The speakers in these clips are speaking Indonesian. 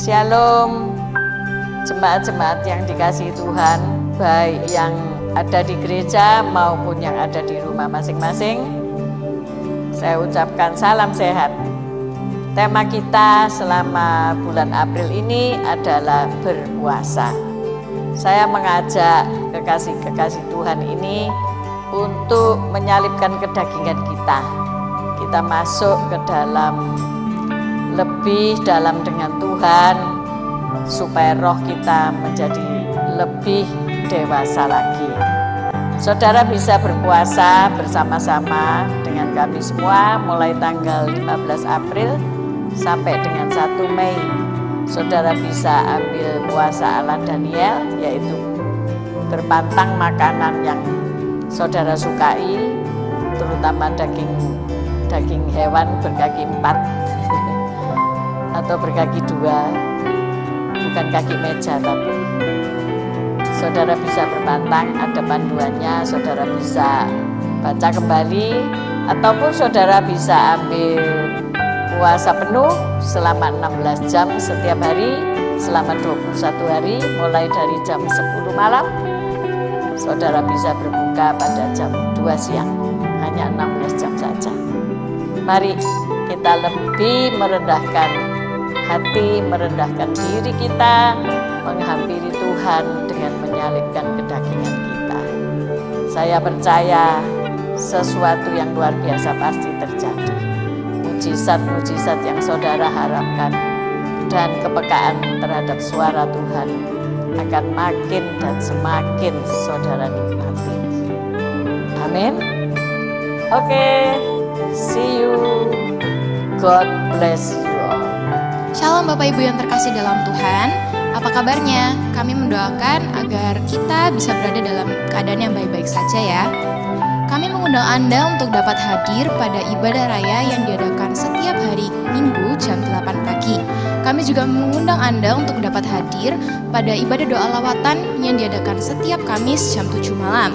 Shalom, jemaat-jemaat yang dikasihi Tuhan, baik yang ada di gereja maupun yang ada di rumah masing-masing. Saya ucapkan salam sehat. Tema kita selama bulan April ini adalah berpuasa. Saya mengajak kekasih-kekasih Tuhan ini untuk menyalipkan kedagingan kita. Kita masuk ke dalam lebih dalam dengan Tuhan, supaya roh kita menjadi lebih dewasa lagi. Saudara bisa berpuasa bersama-sama dengan kami semua mulai tanggal 15 April sampai dengan 1 Mei. Saudara bisa ambil puasa ala Daniel, yaitu berpantang makanan yang saudara sukai, terutama daging hewan berkaki 4 atau berkaki 2, bukan kaki meja, tapi saudara bisa berpantang, ada panduannya, saudara bisa baca kembali, ataupun saudara bisa ambil puasa penuh selama 16 jam setiap hari, selama 21 hari, mulai dari jam 10 malam, saudara bisa berbuka pada jam 2 siang, hanya 16 jam saja. Mari kita lebih merendahkan hati, merendahkan diri kita, menghampiri Tuhan dengan menyalipkan kedagingan kita. Saya percaya sesuatu yang luar biasa pasti terjadi. Mujizat-mujizat yang saudara harapkan dan kepekaan terhadap suara Tuhan akan makin dan semakin saudara nikmati. Amin. Oke, see you. God bless you all. Shalom Bapak Ibu yang terkasih dalam Tuhan. Apa kabarnya? Kami mendoakan agar kita bisa berada dalam keadaan yang baik-baik saja ya. Kami mengundang Anda untuk dapat hadir pada ibadah raya yang diadakan setiap hari Minggu jam 8 pagi. Kami juga mengundang Anda untuk dapat hadir pada ibadah doa lawatan yang diadakan setiap Kamis jam 7 malam.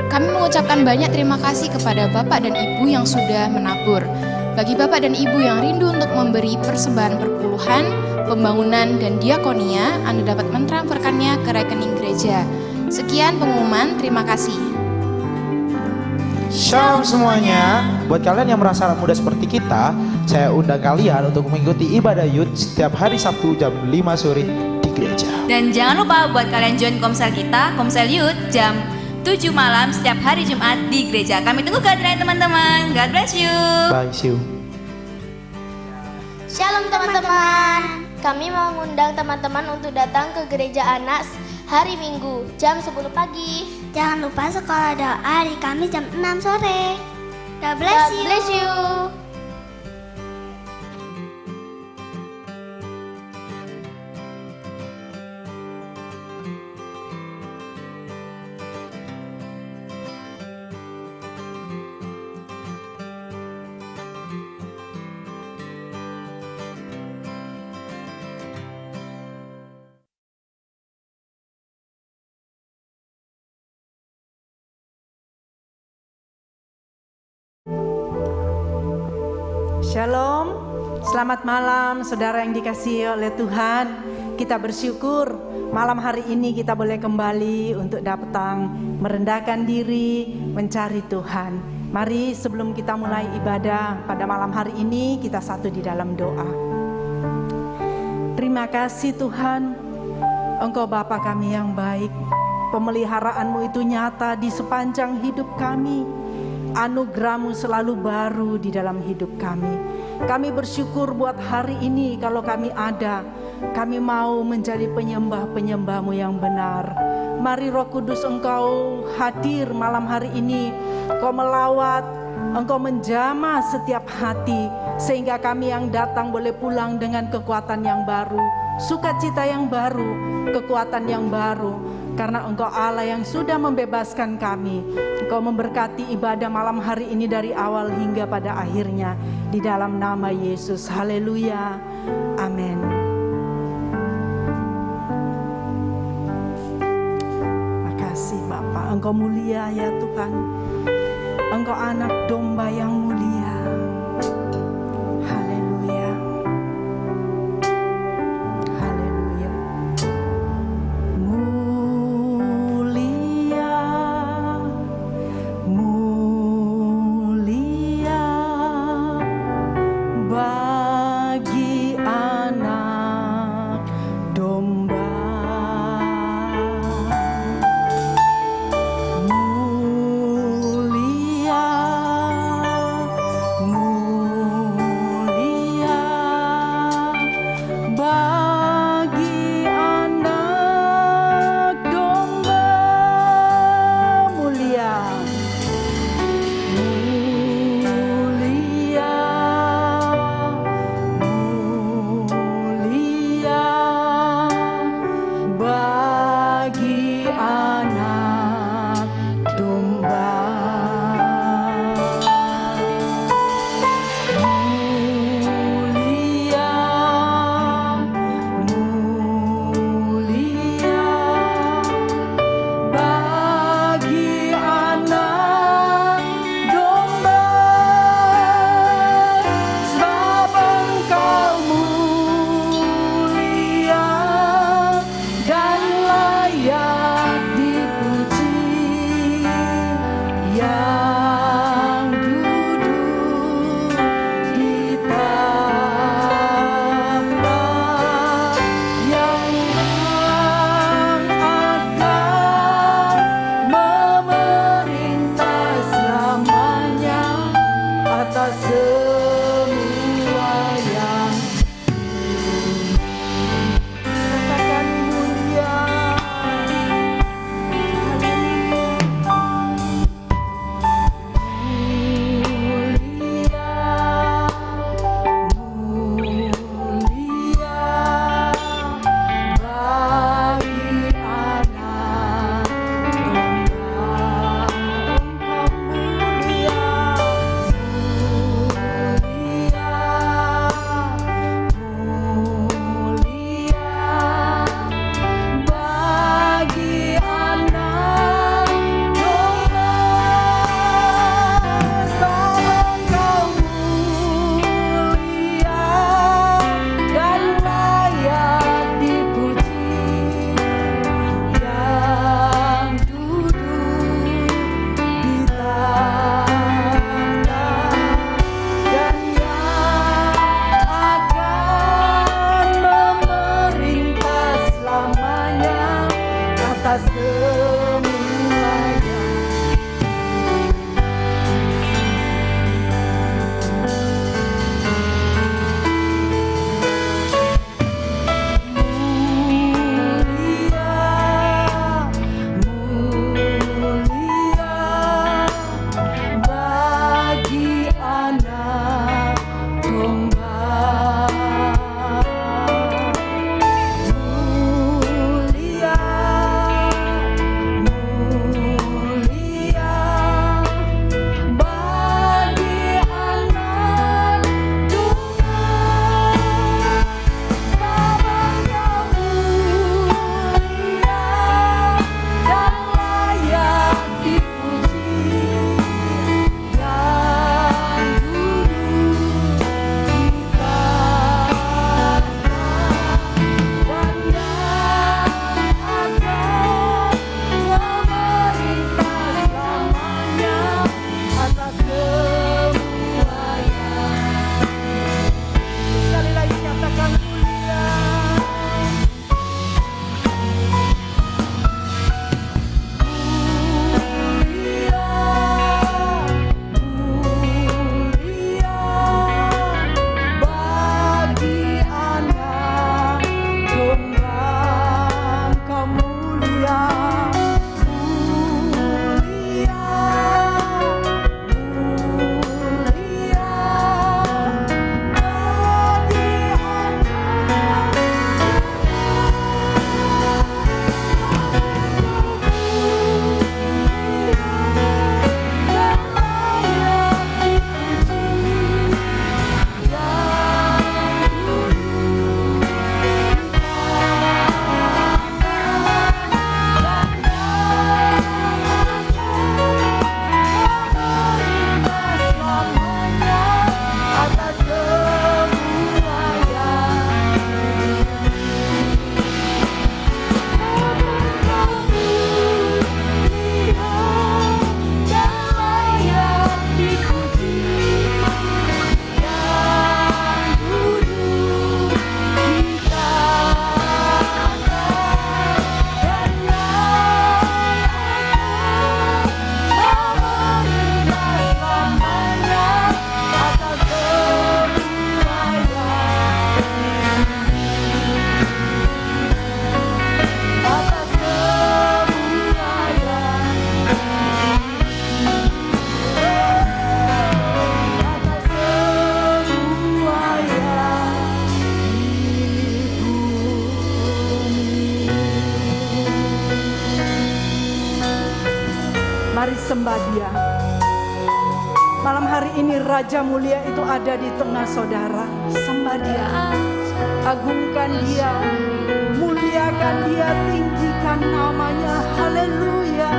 Kami mengucapkan banyak terima kasih kepada Bapak dan Ibu yang sudah menabur. Bagi Bapak dan Ibu yang rindu untuk memberi persembahan perpuluhan, pembangunan, dan diakonia, Anda dapat mentransferkannya ke rekening gereja. Sekian pengumuman, terima kasih. Shalom semuanya. Buat kalian yang merasa muda seperti kita, saya undang kalian untuk mengikuti ibadah youth setiap hari Sabtu jam 5 sore di gereja. Dan jangan lupa buat kalian join komsel kita, Komsel Youth, jam 7 malam setiap hari Jumat di gereja. Kami tunggu kehadiran teman-teman. God bless you. Bye, see you. Shalom teman-teman. Kami mengundang teman-teman untuk datang ke gereja anak hari Minggu jam 10 pagi. Jangan lupa sekolah doa hari Kamis jam 6 sore. God bless you. God bless you. Shalom, selamat malam saudara yang dikasihi oleh Tuhan. Kita bersyukur malam hari ini kita boleh kembali untuk datang merendahkan diri, mencari Tuhan. Mari sebelum kita mulai ibadah pada malam hari ini, kita satu di dalam doa. Terima kasih Tuhan, Engkau Bapa kami yang baik. Pemeliharaan-Mu itu nyata di sepanjang hidup kami. Anugerah-Mu selalu baru di dalam hidup kami. Kami bersyukur buat hari ini kalau kami ada. Kami mau menjadi penyembah-penyembah-Mu yang benar. Mari Roh Kudus Engkau hadir malam hari ini. Engkau melawat, Engkau menjamah setiap hati. Sehingga kami yang datang boleh pulang dengan kekuatan yang baru. Sukacita yang baru, kekuatan yang baru. Karena Engkau Allah yang sudah membebaskan kami. Engkau memberkati ibadah malam hari ini dari awal hingga pada akhirnya. Di dalam nama Yesus. Haleluya. Amin. Makasih Bapa. Engkau mulia ya Tuhan. Engkau anak domba yang mulia. Haleluya. sembah Dia. Malam hari ini Raja Mulia itu ada di tengah saudara. Sembah Dia, agungkan Dia, muliakan Dia, tinggikan namanya. Haleluya.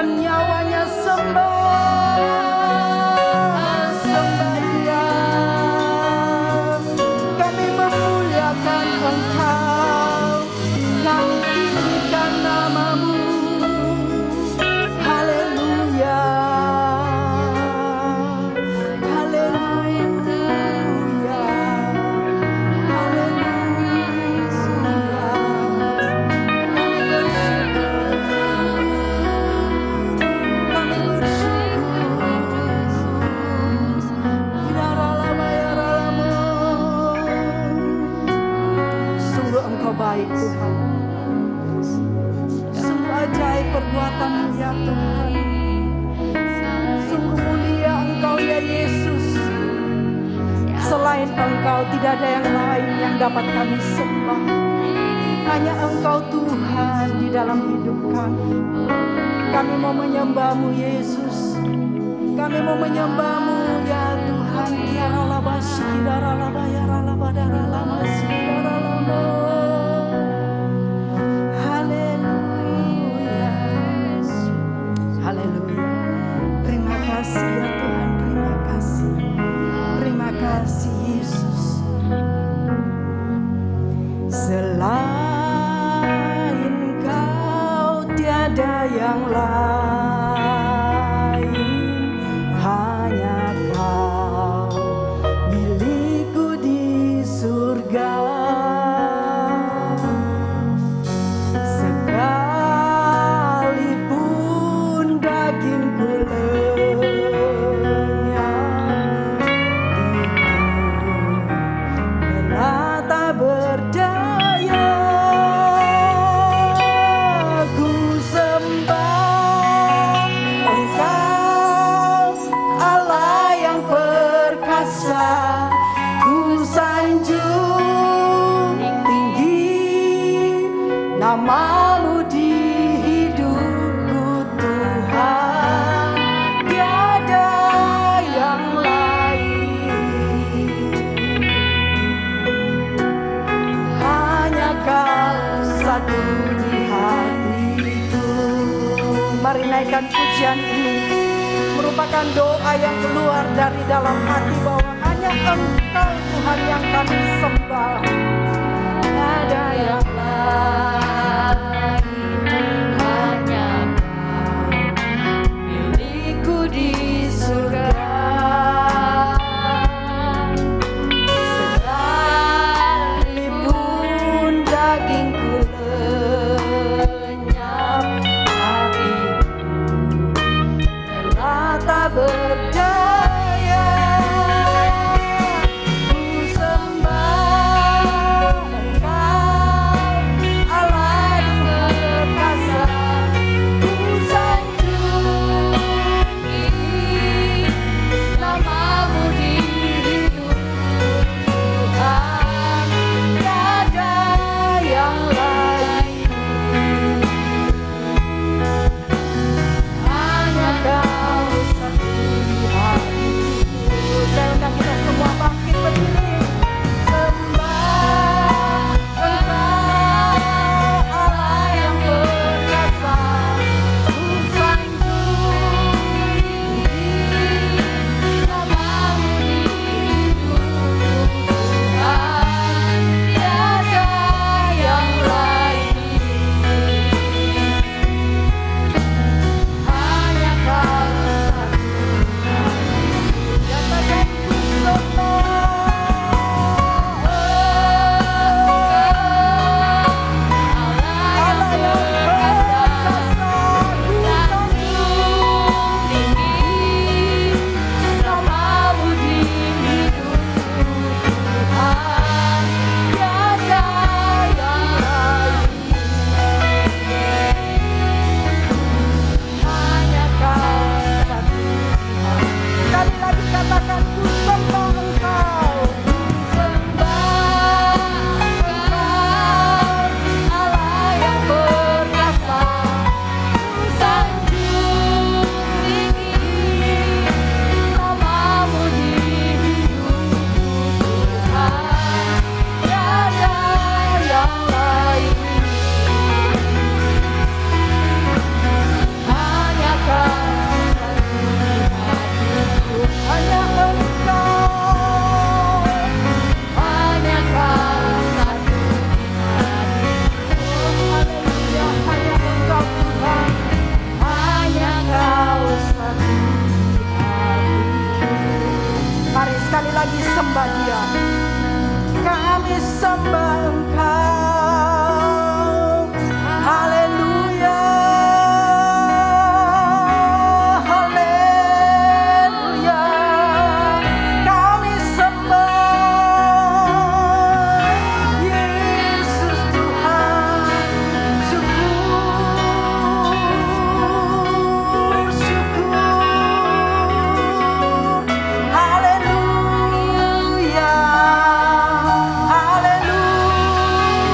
Nyawanya sembah Dia. Kami memuliakan Engkau, kami tinggikan nama-Mu. Haleluya, haleluya, baik Tuhan. Sungguh ajaib perbuatan-Mu ya Tuhan. Sungguh mulia Engkau ya Yesus. Selain Engkau tidak ada yang lain yang dapat kami sembah. Hanya Engkau Tuhan di dalam hidup kami. Kami mau menyembah-Mu Yesus. Kami mau menyembah-Mu ya Tuhan. Kiaralabasi daralabayaralabadaralamasih daralamo. Haleluya. Terima kasih ya Tuhan, terima kasih. Terima kasih Yesus. Selain Kau tiada yang lain, hanya Kau milikku di surga. Nama-Mu di hidupku Tuhan, tiada yang lain. Hanya Kau satu di hatiku. Mari naikkan pujian ini, merupakan doa yang keluar dari dalam hati bahwa hanya Engkau Tuhan yang kami sembah. Tiada yang lain. sembah Dia. Kami sembah Engkau. Haleluya. Haleluya. Kami sembah Yesus Tuhan. Syukur, syukur. Haleluya. Haleluya.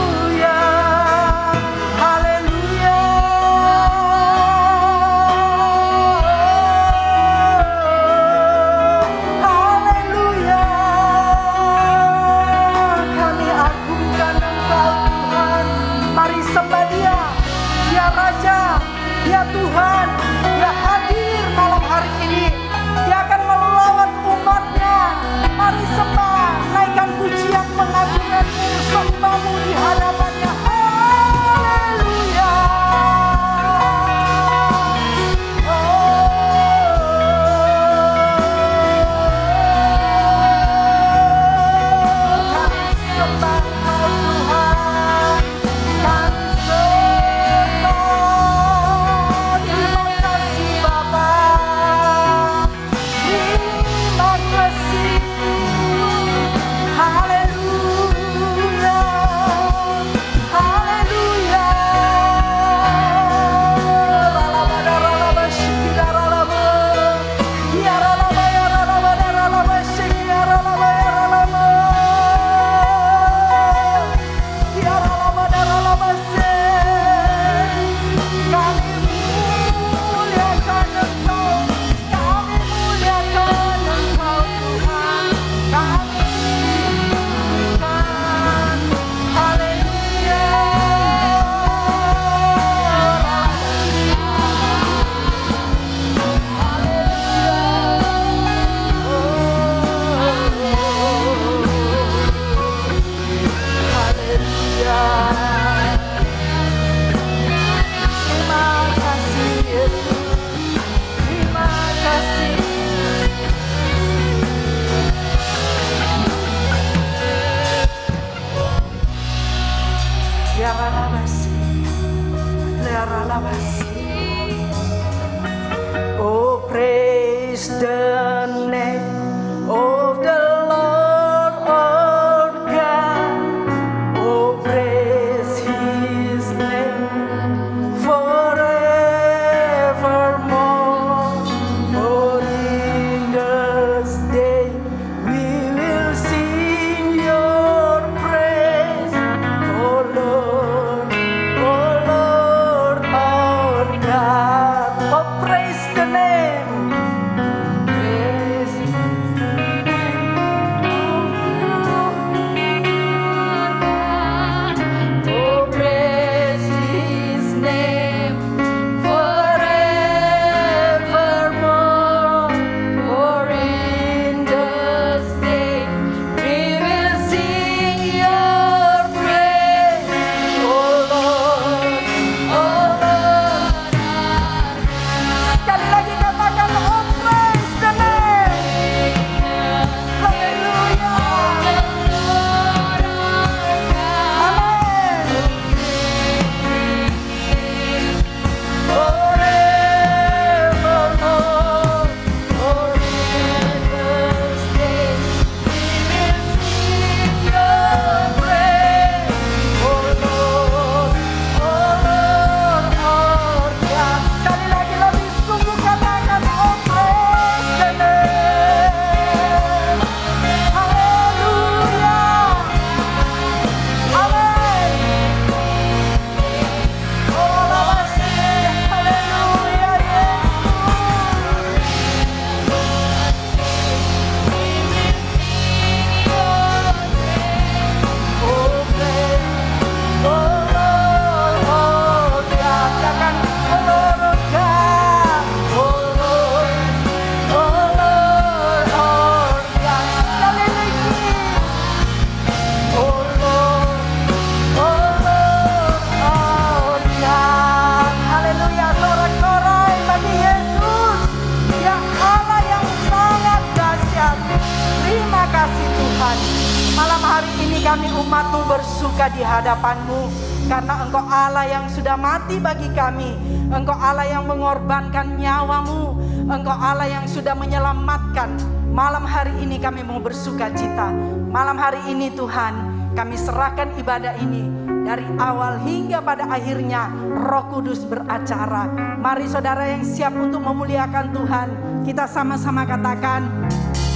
Malam hari ini kami umat-Mu bersuka di hadapan-Mu, karena Engkau Allah yang sudah mati bagi kami. Engkau Allah yang mengorbankan nyawa-Mu. Engkau Allah yang sudah menyelamatkan. Malam hari ini kami mau bersuka cita. Malam hari ini Tuhan, kami serahkan ibadah ini dari awal hingga pada akhirnya. Roh Kudus beracara. Mari saudara yang siap untuk memuliakan Tuhan, kita sama-sama katakan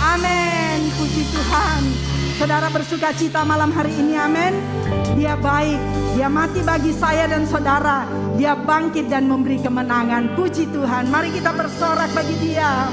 amin. Puji Tuhan. Saudara bersuka cita malam hari ini, amin. Dia baik, dia mati bagi saya dan saudara. Dia bangkit dan memberi kemenangan. Puji Tuhan. Mari kita bersorak bagi Dia.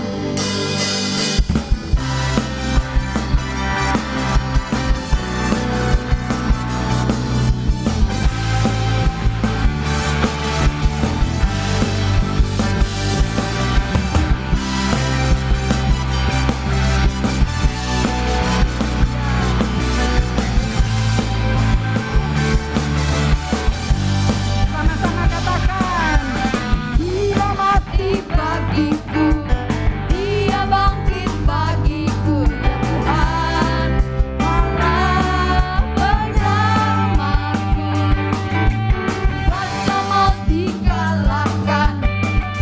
Sama-sama katakan, Dia mati bagiku, Dia bangkit bagiku, ya Tuhan, Allah penyelamatku. Kuasa maut dikalahkan,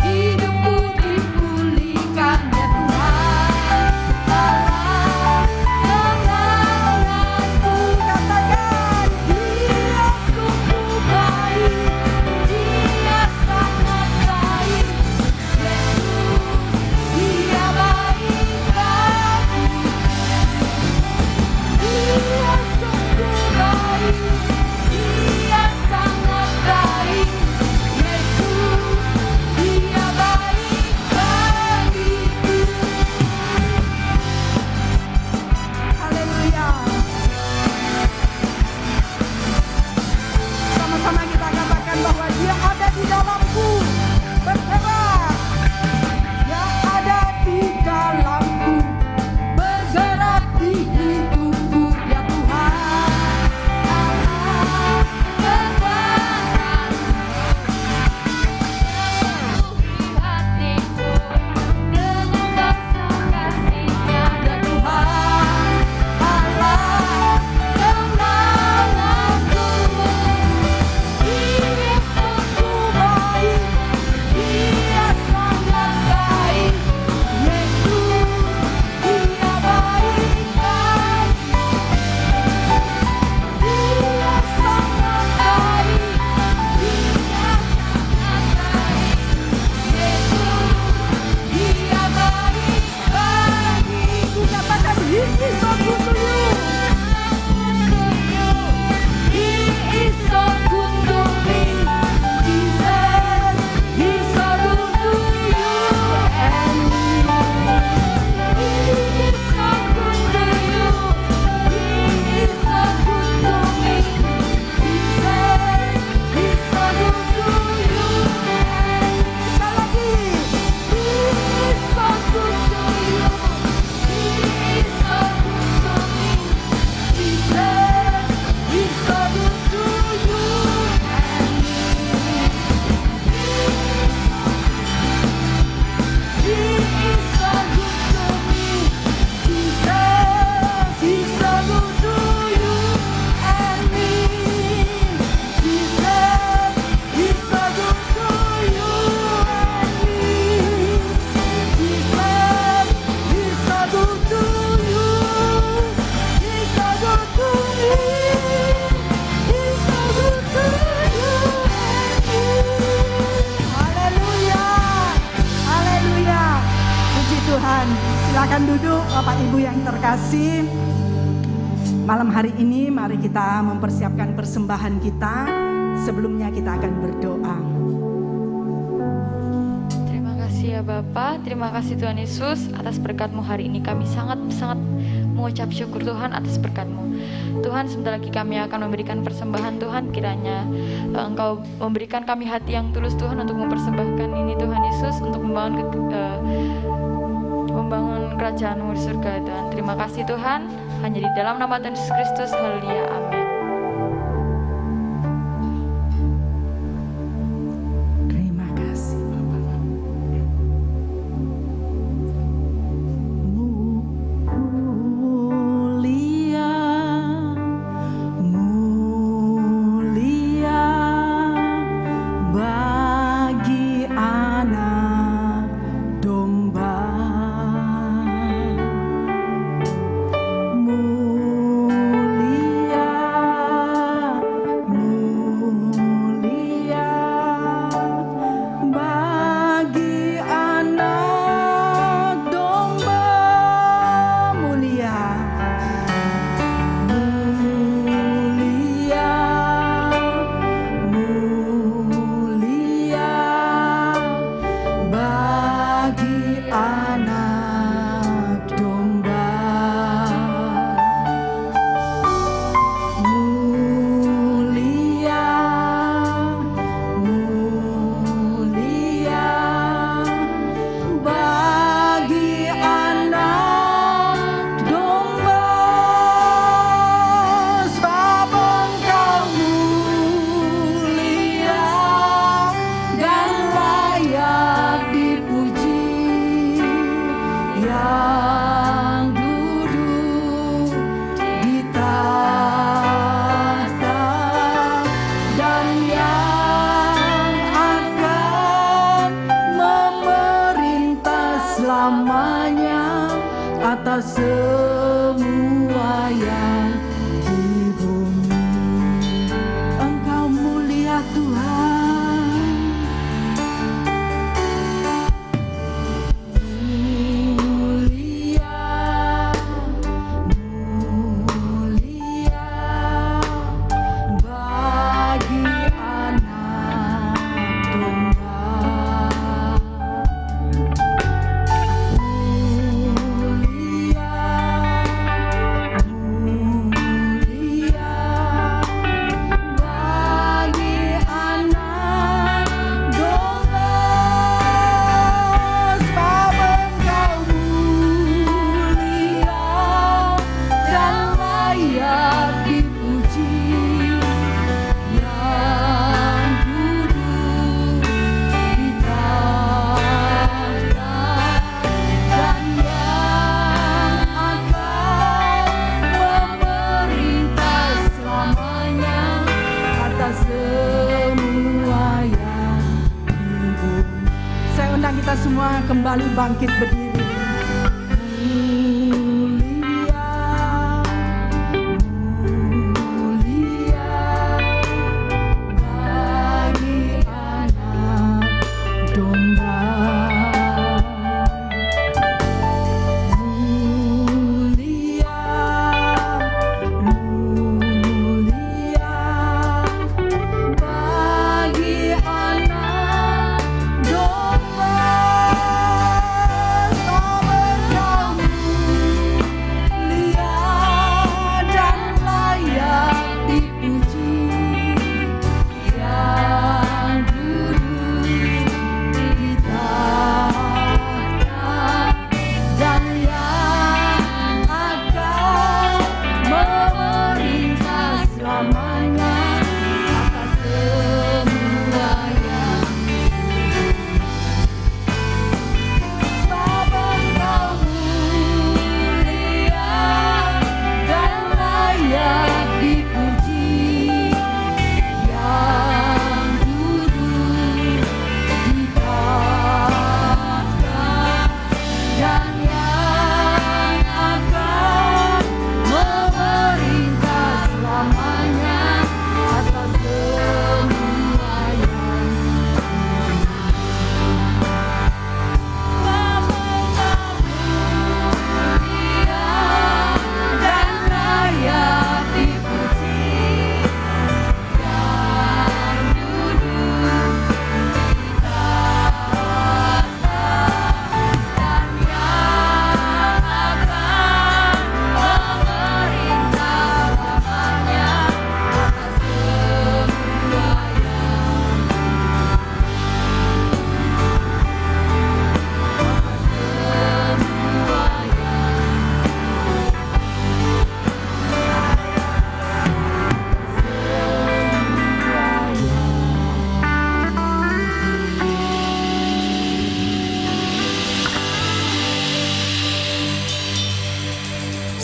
hidupku dipulihkan, ya Tuhan, Allah penyelamatku. Katakan, Dia sungguh baik, Dia sangat baik, Yesus, Dia baik bagiku. Dia sungguh baik, Dia sangat baik, Yesus, Dia baik bagiku. Haleluya. Sama-sama kita katakan bahwa Dia ada di dalamku. Bergerak. Dia ada di dalamku. Bergerak di hidupku, ya Tuhan. Allah kekuatan. Penuhi hatiku dengan basah kasih-Nya, ya Tuhan. Allah kemenanganku. Dia sungguh baik, Dia sangat baik, Yesus, Dia baik bagiku. Dia sangat baik, Dia sangat baik, Yesus, Dia baik bagiku. Katakan, He is so good to you. He is so good to me. Jesus, He's so good to you and me. He is so good to you. He is so good to me. Jesus, He's so good to you and me. Sekali lagi. He is so good to you. He is so good to me. Jesus, He's so good to you and me. He is so good to me. Jesus, He's so good to you and me. Jesus, He's so good to you and me. Jesus, He's so good to you. He's so good to me. He's so good to you and me. Haleluya. Haleluya. Puji Tuhan. Silakan duduk Bapak Ibu yang terkasih. Malam hari ini mari kita mempersiapkan persembahan kita. Sebelumnya kita akan berdoa. Terima kasih ya Bapak, terima kasih Tuhan Yesus atas berkat-Mu hari ini. Kami sangat-sangat mengucap syukur Tuhan atas berkat-Mu. Tuhan, sebentar lagi kami akan memberikan persembahan Tuhan. Kiranya Engkau memberikan kami hati yang tulus Tuhan untuk mempersembahkan ini Tuhan Yesus, untuk membangun kerajaan-Mu di surga Tuhan. Terima kasih Tuhan, hanya di dalam nama Tuhan Yesus Kristus. Haleluya, amin. Terima kasih Bapak. Mulia atas semua yang di bumi. Engkau mulia Tuhan, mulia, mulia bagi anak domba. Kita semua kembali bangkit berdiri. Mulia, mulia bagi anak domba. Mulia, mulia bagi anak domba.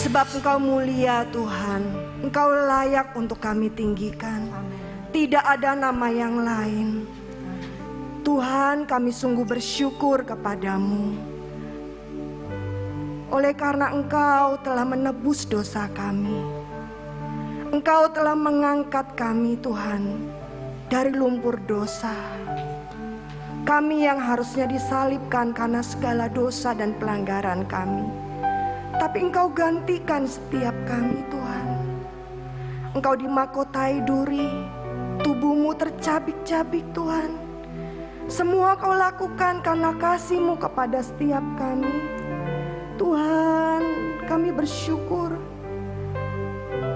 Sebab Engkau mulia Tuhan, Engkau layak untuk kami tinggikan. Tidak ada nama yang lain. Tuhan, kami sungguh bersyukur kepadamu. Oleh karena Engkau telah menebus dosa kami. Engkau telah mengangkat kami Tuhan dari lumpur dosa. Kami yang harusnya disalibkan karena segala dosa dan pelanggaran kami, tapi Engkau gantikan setiap kami Tuhan. Engkau dimakotai duri, tubuhmu tercabik-cabik Tuhan. Semua Kau lakukan karena kasih-Mu kepada setiap kami. Tuhan, kami bersyukur.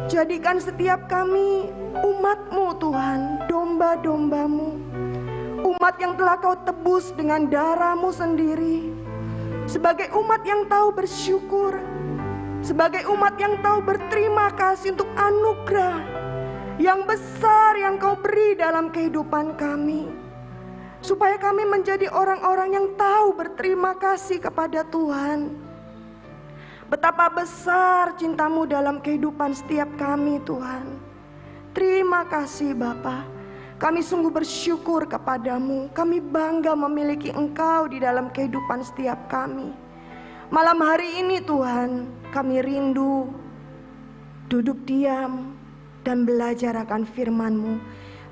Jadikan setiap kami umat-Mu Tuhan, domba-domba-Mu. Umat yang telah Kau tebus dengan darah-Mu sendiri. Sebagai umat yang tahu bersyukur, sebagai umat yang tahu berterima kasih untuk anugerah yang besar yang Kau beri dalam kehidupan kami, supaya kami menjadi orang-orang yang tahu berterima kasih kepada Tuhan. Betapa besar cinta-Mu dalam kehidupan setiap kami Tuhan. Terima kasih Bapa. Kami sungguh bersyukur kepadamu. Kami bangga memiliki Engkau di dalam kehidupan setiap kami. Malam hari ini Tuhan, kami rindu duduk diam dan belajar akan firman-Mu.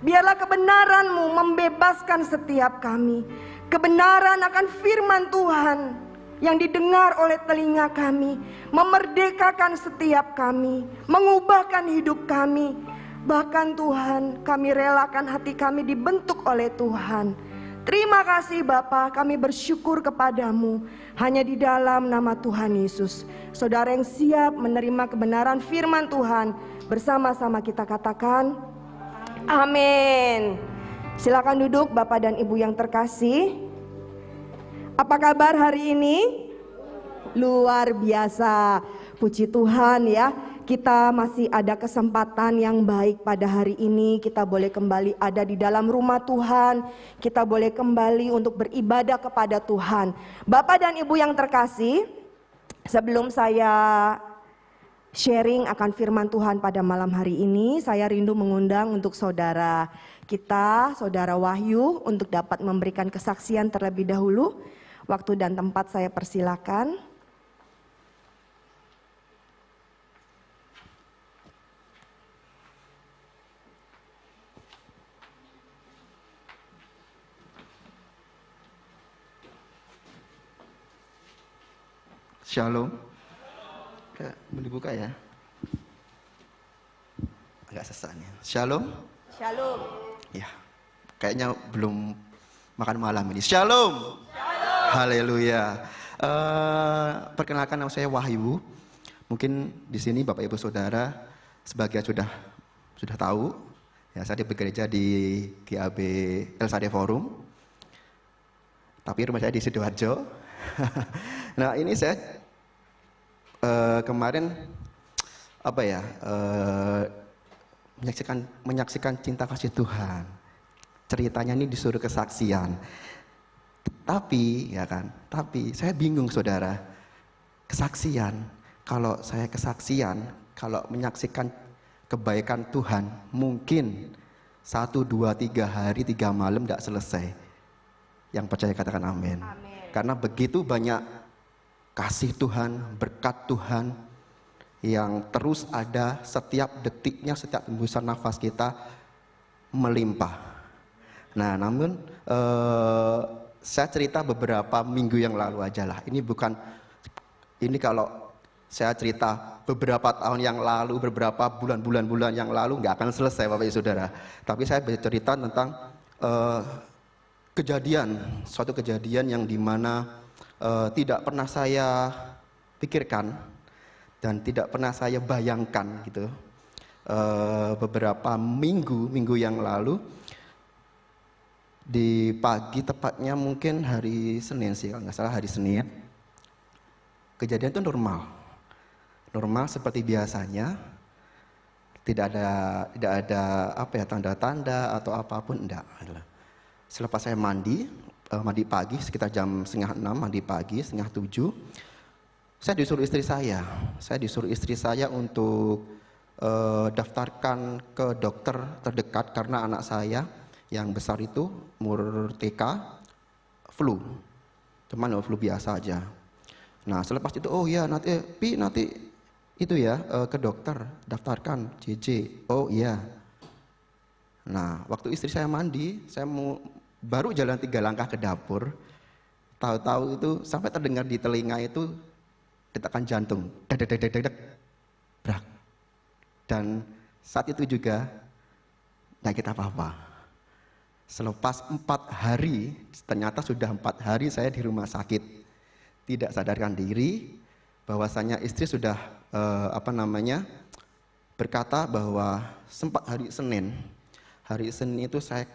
Biarlah kebenaran-Mu membebaskan setiap kami. Kebenaran akan firman Tuhan yang didengar oleh telinga kami, memerdekakan setiap kami, mengubahkan hidup kami. Bahkan Tuhan, kami relakan hati kami dibentuk oleh Tuhan. Terima kasih Bapa, kami bersyukur kepadamu. Hanya di dalam nama Tuhan Yesus. Saudara yang siap menerima kebenaran firman Tuhan, bersama-sama kita katakan amin. Silakan duduk Bapak dan Ibu yang terkasih. Apa kabar hari ini? Luar biasa. Puji Tuhan ya. Kita masih ada kesempatan yang baik pada hari ini. Kita boleh kembali ada di dalam rumah Tuhan. Kita boleh kembali untuk beribadah kepada Tuhan. Bapak dan Ibu yang terkasih, sebelum saya sharing akan firman Tuhan pada malam hari ini, saya rindu mengundang untuk saudara kita, saudara Wahyu, untuk dapat memberikan kesaksian terlebih dahulu. Waktu dan tempat saya persilakan. Shalom. Boleh buka ya? Agak sesak nih. Shalom. Shalom. Ya, kayaknya belum makan malam ini. Shalom. Haleluya. Perkenalkan, nama saya Wahyu. Mungkin di sini Bapak Ibu Saudara sebagian sudah tahu. Ya, saya bekerja di GAB LSAD Forum. Tapi rumah saya di Sidoarjo. Nah, ini saya kemarin menyaksikan cinta kasih Tuhan. Ceritanya ini disuruh kesaksian. Tapi saya bingung saudara. Kesaksian, kalau saya kesaksian, kalau menyaksikan kebaikan Tuhan, mungkin 1, 2, 3 hari, 3 malam tidak selesai. Yang percaya katakan amin. Karena begitu banyak kasih Tuhan, berkat Tuhan yang terus ada setiap detiknya, setiap hembusan nafas kita melimpah. Nah, namun saya cerita beberapa minggu yang lalu aja lah. Ini kalau saya cerita beberapa tahun yang lalu, beberapa bulan yang lalu nggak akan selesai Bapak Ibu Saudara. Tapi saya bercerita tentang suatu kejadian yang dimana tidak pernah saya pikirkan dan tidak pernah saya bayangkan gitu. Beberapa minggu yang lalu di pagi, tepatnya mungkin hari Senin sih, kalau nggak salah hari Senin, kejadian itu normal seperti biasanya, tidak ada tanda-tanda atau apapun, enggak. Selepas saya mandi pagi sekitar jam 5:30, mandi pagi 6:30, saya disuruh istri saya untuk daftarkan ke dokter terdekat karena anak saya yang besar itu umur TK flu, cuman flu biasa aja. Nah selepas itu, oh ya nanti itu ya ke dokter daftarkan JJ. Oh iya. Nah waktu istri saya mandi, saya baru jalan 3 langkah ke dapur, tahu-tahu itu sampai terdengar di telinga itu detakan jantung, deg-deg-deg-deg, brak. Dan saat itu juga nggak kita apa-apa. Selepas 4 hari, ternyata sudah 4 hari saya di rumah sakit, tidak sadarkan diri, bahwasanya istri sudah berkata bahwa sempat hari Senin itu saya,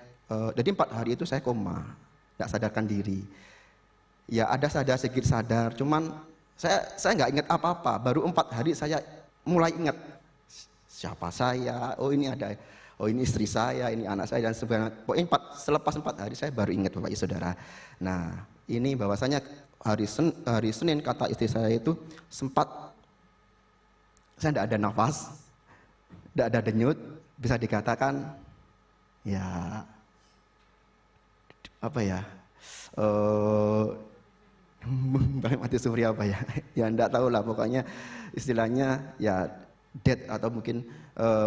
jadi 4 hari itu saya koma, tidak sadarkan diri. Ya ada sedikit sadar, cuman saya nggak ingat apa-apa. Baru 4 hari saya mulai ingat siapa saya, oh ini istri saya, ini anak saya dan sebagainya. Pokoknya selepas 4 hari saya baru ingat Bapak Ibu Saudara. Nah ini bahwasanya hari Senin kata istri saya itu sempat saya tidak ada nafas, tidak ada denyut, bisa dikatakan Mati suri apa ya? Ya enggak tahu lah, pokoknya istilahnya ya dead atau mungkin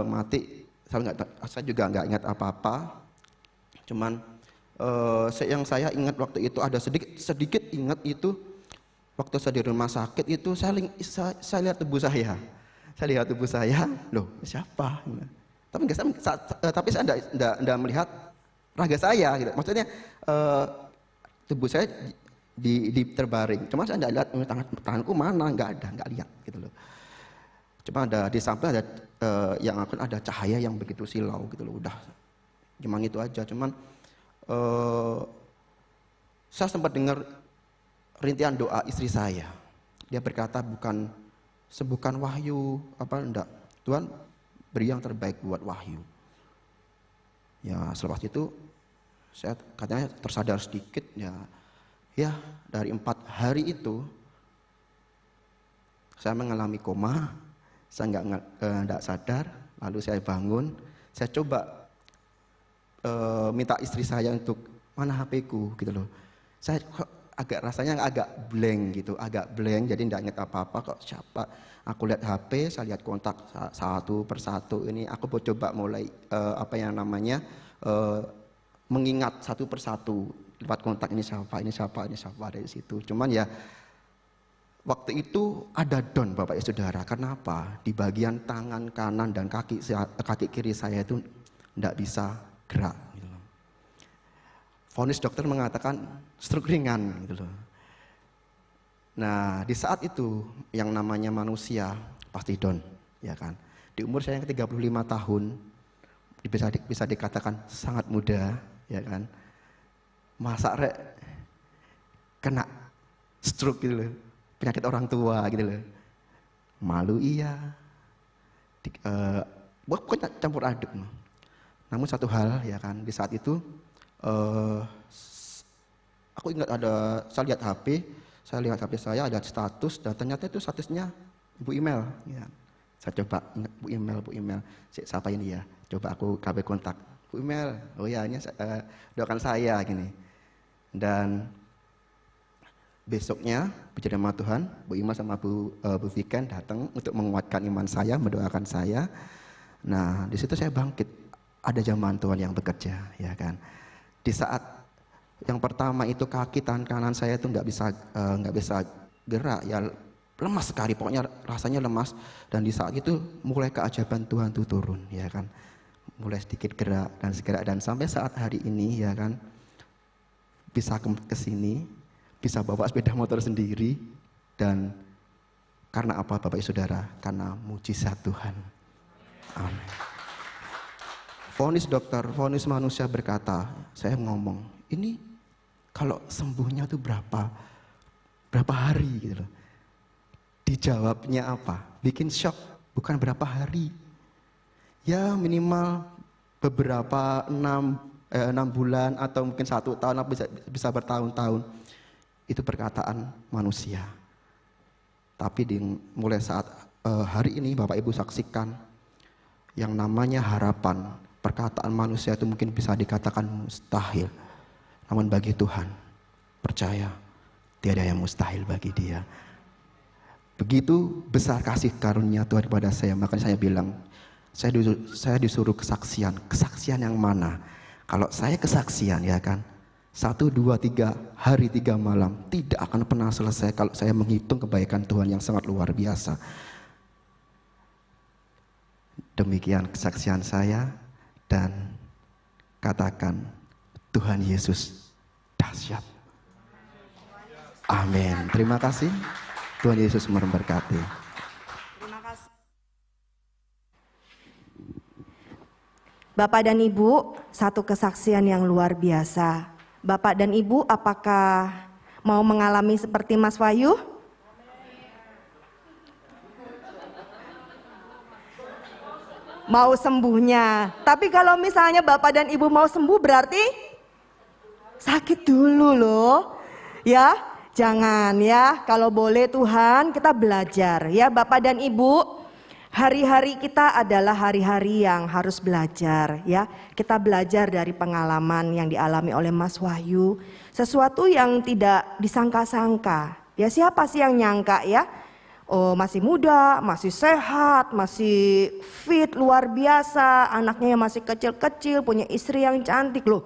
mati. Saya juga nggak ingat apa-apa. Cuman yang saya ingat waktu itu ada sedikit ingat itu waktu saya di rumah sakit itu saya lihat tubuh saya. Saya lihat tubuh saya, loh siapa? Tapi saya enggak melihat raga saya gitu. Maksudnya tubuh saya di terbaring. Cuma saya enggak lihat tanganku mana, enggak lihat gitu loh. Cuma ada di samping ada yang akan ada cahaya yang begitu silau gitu loh. Udah cuman itu aja. Cuman saya sempat dengar rintihan doa istri saya. Dia berkata sembuhkan Wahyu enggak. Tuhan beri yang terbaik buat Wahyu. Ya selepas itu saya katanya tersadar sedikit ya dari 4 hari itu saya mengalami koma, saya enggak sadar, lalu saya bangun, saya coba minta istri saya untuk mana HP-ku gitu loh. Saya rasanya agak blank gitu, jadi enggak ingat apa-apa kok siapa. Aku lihat HP, saya lihat kontak satu persatu ini, aku coba mulai mengingat satu persatu lewat kontak ini siapa dari situ. Cuman ya waktu itu ada down Bapak ya Saudara. Kenapa? Di bagian tangan kanan dan kaki kiri saya itu enggak bisa gerak gitu loh. Vonis dokter mengatakan stroke ringan gitu loh. Nah, di saat itu yang namanya manusia pasti down, ya kan. Di umur saya yang ke-35 tahun bisa dikatakan sangat muda, ya kan. Masa kena stroke gitu loh, penyakit orang tua gitu loh. Malu iya, pokoknya campur aduk. Namun satu hal ya kan, di saat itu aku ingat saya lihat HP saya ada status dan ternyata itu statusnya Bu Email. Ya. Saya coba ingat Bu Email, siapa ini ya? Coba aku KB kontak Bu Email. Oh ya ini doakan saya gini. Dan besoknya puji nama Tuhan, Bu Ima sama Bu Viken datang untuk menguatkan iman saya, mendoakan saya. Nah di situ saya bangkit, ada zaman Tuhan yang bekerja, ya kan. Di saat yang pertama itu kaki tangan kanan saya itu nggak bisa gerak, ya lemas sekali, pokoknya rasanya lemas. Dan di saat itu mulai keajaiban Tuhan itu turun, ya kan. Mulai sedikit gerak dan sampai saat hari ini, ya kan. Bisa ke sini, bisa bawa sepeda motor sendiri, dan karena apa Bapak Ibu Saudara? Karena mujizat Tuhan. Amin. Vonis dokter, vonis manusia berkata, saya ngomong, ini kalau sembuhnya tuh berapa hari gitu loh. Dijawabnya apa? Bikin shock, bukan berapa hari. Ya minimal beberapa 6 bulan atau mungkin 1 tahun, bisa bertahun-tahun. Itu perkataan manusia. Tapi mulai saat hari ini Bapak Ibu saksikan yang namanya harapan. Perkataan manusia itu mungkin bisa dikatakan mustahil. Namun bagi Tuhan, percaya tiada yang mustahil bagi Dia. Begitu besar kasih karunia Tuhan kepada saya, makanya saya bilang, saya disuruh kesaksian. Kesaksian yang mana? Kalau saya kesaksian, ya kan, 1, 2, 3 hari 3 malam tidak akan pernah selesai kalau saya menghitung kebaikan Tuhan yang sangat luar biasa. Demikian kesaksian saya, dan katakan Tuhan Yesus dahsyat. Amin. Terima kasih. Tuhan Yesus memberkati. Terima kasih. Bapak dan Ibu, satu kesaksian yang luar biasa. Bapak dan Ibu, apakah mau mengalami seperti Mas Wahyu? Mau sembuhnya. Tapi kalau misalnya Bapak dan Ibu mau sembuh berarti sakit dulu loh. Ya, jangan ya. Kalau boleh Tuhan kita belajar ya Bapak dan Ibu. Hari-hari kita adalah hari-hari yang harus belajar ya. Kita belajar dari pengalaman yang dialami oleh Mas Wahyu. Sesuatu yang tidak disangka-sangka. Ya siapa sih yang nyangka ya? Oh masih muda, masih sehat, masih fit, luar biasa. Anaknya yang masih kecil-kecil, punya istri yang cantik loh.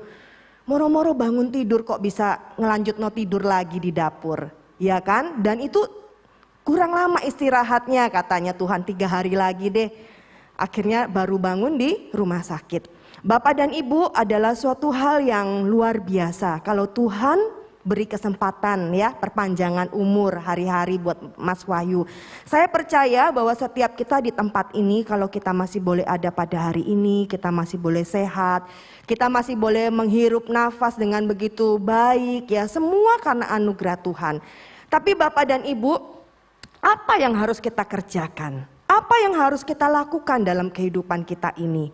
Moro-moro bangun tidur kok bisa ngelanjut no tidur lagi di dapur. Ya kan? Dan itu kurang lama istirahatnya katanya Tuhan 3 hari lagi deh. Akhirnya baru bangun di rumah sakit. Bapak dan Ibu adalah suatu hal yang luar biasa. Kalau Tuhan beri kesempatan ya perpanjangan umur hari-hari buat Mas Wahyu. Saya percaya bahwa setiap kita di tempat ini kalau kita masih boleh ada pada hari ini, kita masih boleh sehat, kita masih boleh menghirup nafas dengan begitu baik ya, semua karena anugerah Tuhan. Tapi Bapak dan Ibu, apa yang harus kita kerjakan? Apa yang harus kita lakukan dalam kehidupan kita ini?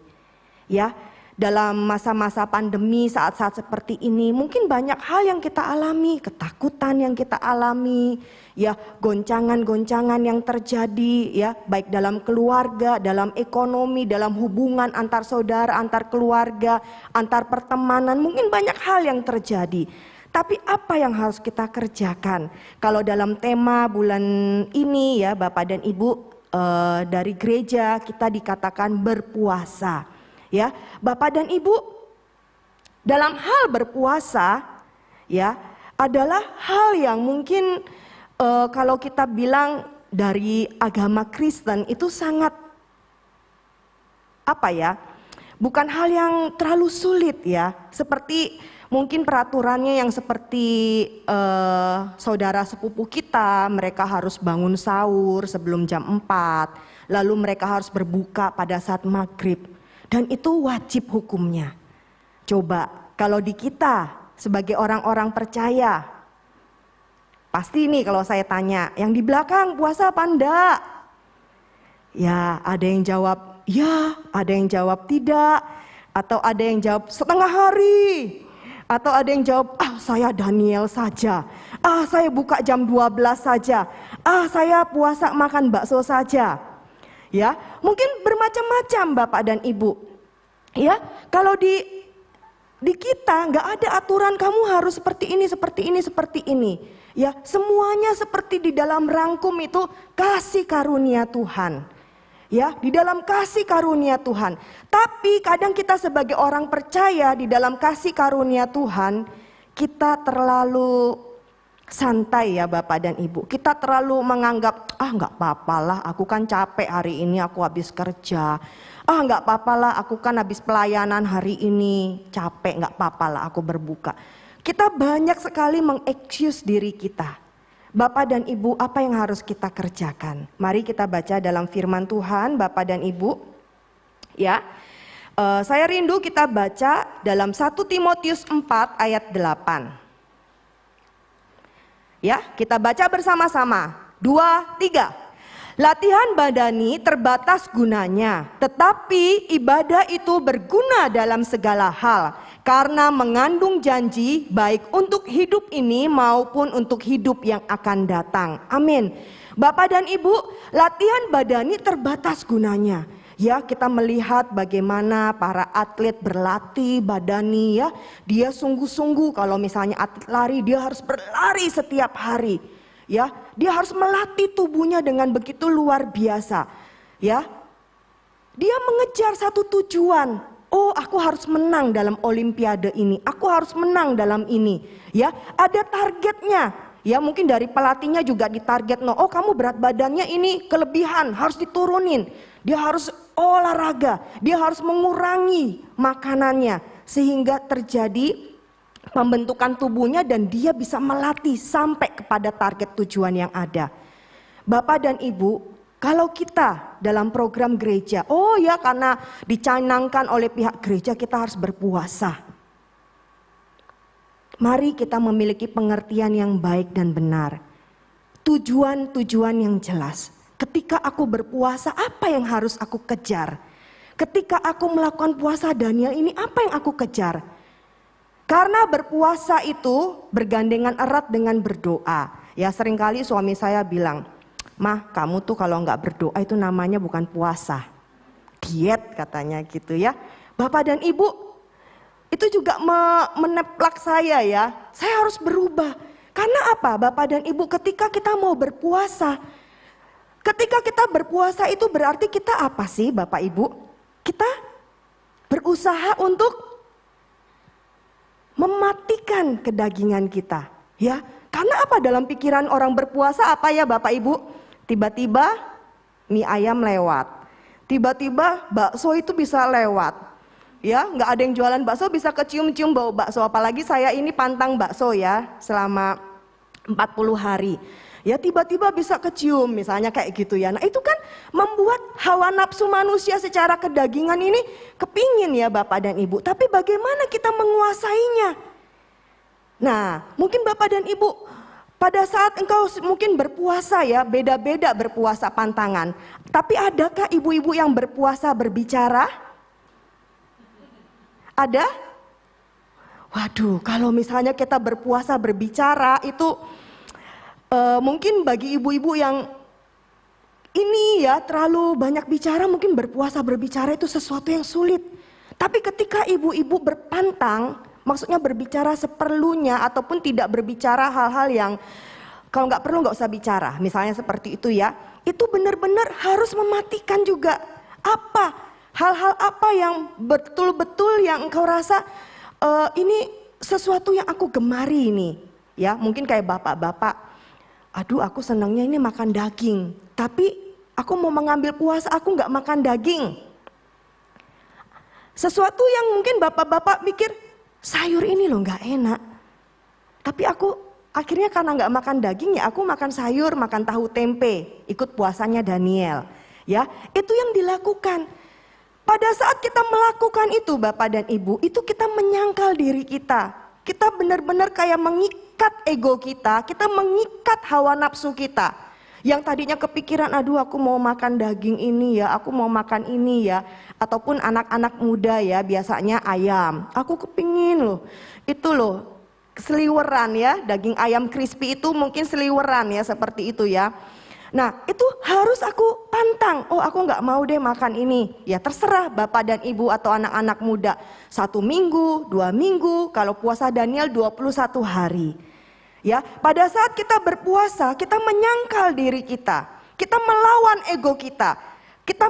Ya, dalam masa-masa pandemi saat-saat seperti ini mungkin banyak hal yang kita alami, ketakutan yang kita alami, ya, goncangan-goncangan yang terjadi ya, baik dalam keluarga, dalam ekonomi, dalam hubungan antar saudara, antar keluarga, antar pertemanan, mungkin banyak hal yang terjadi. Tapi apa yang harus kita kerjakan? Kalau dalam tema bulan ini ya Bapak dan Ibu dari gereja kita dikatakan berpuasa. Ya, Bapak dan Ibu dalam hal berpuasa ya adalah hal yang mungkin kalau kita bilang dari agama Kristen itu sangat apa ya? Bukan hal yang terlalu sulit ya. Seperti mungkin peraturannya yang seperti saudara sepupu kita, mereka harus bangun sahur sebelum jam 4, lalu mereka harus berbuka pada saat maghrib, dan itu wajib hukumnya. Coba kalau di kita sebagai orang-orang percaya, pasti nih kalau saya tanya, yang di belakang puasa apa enggak? Ya ada yang jawab ya, ada yang jawab tidak, atau ada yang jawab setengah hari. Atau ada yang jawab, saya Daniel saja, saya buka jam 12 saja, saya puasa makan bakso saja. Ya, mungkin bermacam-macam Bapak dan Ibu. Ya, kalau di kita nggak ada aturan kamu harus seperti ini, seperti ini, seperti ini. Ya, semuanya seperti di dalam rangkum itu kasih karunia Tuhan. Ya, di dalam kasih karunia Tuhan. Tapi kadang kita sebagai orang percaya di dalam kasih karunia Tuhan, kita terlalu santai ya Bapak dan Ibu. Kita terlalu menganggap, nggak apa-apalah, aku kan capek hari ini, aku habis kerja. Nggak apa-apalah, aku kan habis pelayanan hari ini, capek, nggak apa-apalah aku berbuka. Kita banyak sekali mengexcuse diri kita. Bapak dan Ibu, apa yang harus kita kerjakan? Mari kita baca dalam firman Tuhan, Bapak dan Ibu. Ya, saya rindu kita baca dalam 1 Timotius 4 ayat 8. Ya, kita baca bersama-sama. 2, 3. Latihan badani terbatas gunanya, tetapi ibadah itu berguna dalam segala hal, karena mengandung janji baik untuk hidup ini maupun untuk hidup yang akan datang. Amin. Bapak dan Ibu, latihan badani terbatas gunanya. Ya, kita melihat bagaimana para atlet berlatih badani ya. Dia sungguh-sungguh, kalau misalnya atlet lari, dia harus berlari setiap hari. Ya, dia harus melatih tubuhnya dengan begitu luar biasa. Ya, dia mengejar satu tujuan. Oh, aku harus menang dalam olimpiade ini. Aku harus menang dalam ini. Ya, ada targetnya. Ya, mungkin dari pelatihnya juga ditarget. Oh, kamu berat badannya ini kelebihan, harus diturunin. Dia harus olahraga. Dia harus mengurangi makanannya sehingga terjadi pembentukan tubuhnya dan dia bisa melatih sampai kepada target tujuan yang ada. Bapak dan Ibu, kalau kita dalam program gereja, oh ya karena dicanangkan oleh pihak gereja kita harus berpuasa. Mari kita memiliki pengertian yang baik dan benar. Tujuan-tujuan yang jelas. Ketika aku berpuasa, apa yang harus aku kejar? Ketika aku melakukan puasa Daniel ini, apa yang aku kejar? Karena berpuasa itu bergandengan erat dengan berdoa. Ya, seringkali suami saya bilang, Mah, kamu tuh kalau nggak berdoa itu namanya bukan puasa, diet katanya gitu ya. Bapak dan Ibu, itu juga meneplak saya ya. Saya harus berubah. Karena apa Bapak dan Ibu, ketika kita mau berpuasa, ketika kita berpuasa itu berarti kita apa sih Bapak Ibu? Kita berusaha untuk mematikan kedagingan kita ya. Karena apa, dalam pikiran orang berpuasa apa ya Bapak Ibu? Tiba-tiba mie ayam lewat, tiba-tiba bakso itu bisa lewat, ya nggak ada yang jualan bakso bisa kecium-cium bau bakso. Apalagi saya ini pantang bakso ya selama 40 hari, ya tiba-tiba bisa kecium misalnya kayak gitu ya. Nah itu kan membuat hawa nafsu manusia secara kedagingan ini kepingin ya Bapak dan Ibu. Tapi bagaimana kita menguasainya? Nah mungkin Bapak dan Ibu, pada saat engkau mungkin berpuasa ya, beda-beda berpuasa pantangan. Tapi adakah ibu-ibu yang berpuasa berbicara? Ada? Waduh, kalau misalnya kita berpuasa berbicara itu mungkin bagi ibu-ibu yang ini ya terlalu banyak bicara, mungkin berpuasa berbicara itu sesuatu yang sulit. Tapi ketika ibu-ibu berpantang, maksudnya berbicara seperlunya ataupun tidak berbicara hal-hal yang kalau nggak perlu nggak usah bicara. Misalnya seperti itu ya. Itu benar-benar harus mematikan juga. Apa? Hal-hal apa yang betul-betul yang engkau rasa ini sesuatu yang aku gemari ini. Ya mungkin kayak bapak-bapak. Aduh aku senangnya ini makan daging. Tapi aku mau mengambil puasa aku nggak makan daging. Sesuatu yang mungkin bapak-bapak mikir, sayur ini loh nggak enak. Tapi aku akhirnya karena nggak makan daging ya aku makan sayur, makan tahu tempe, ikut puasanya Daniel. Ya, itu yang dilakukan. Pada saat kita melakukan itu Bapak dan Ibu, itu kita menyangkal diri kita. Kita benar-benar kayak mengikat ego kita mengikat hawa nafsu kita. Yang tadinya kepikiran, aduh aku mau makan daging ini ya, aku mau makan ini ya. Ataupun anak-anak muda ya, biasanya ayam. Aku kepingin loh, itu loh seliweran ya, daging ayam crispy itu mungkin seliweran ya, seperti itu ya. Nah itu harus aku pantang, oh aku gak mau deh makan ini. Ya terserah Bapak dan Ibu atau anak-anak muda. 1 minggu, 2 minggu, kalau puasa Daniel 21 hari. Ya, pada saat kita berpuasa, kita menyangkal diri kita melawan ego kita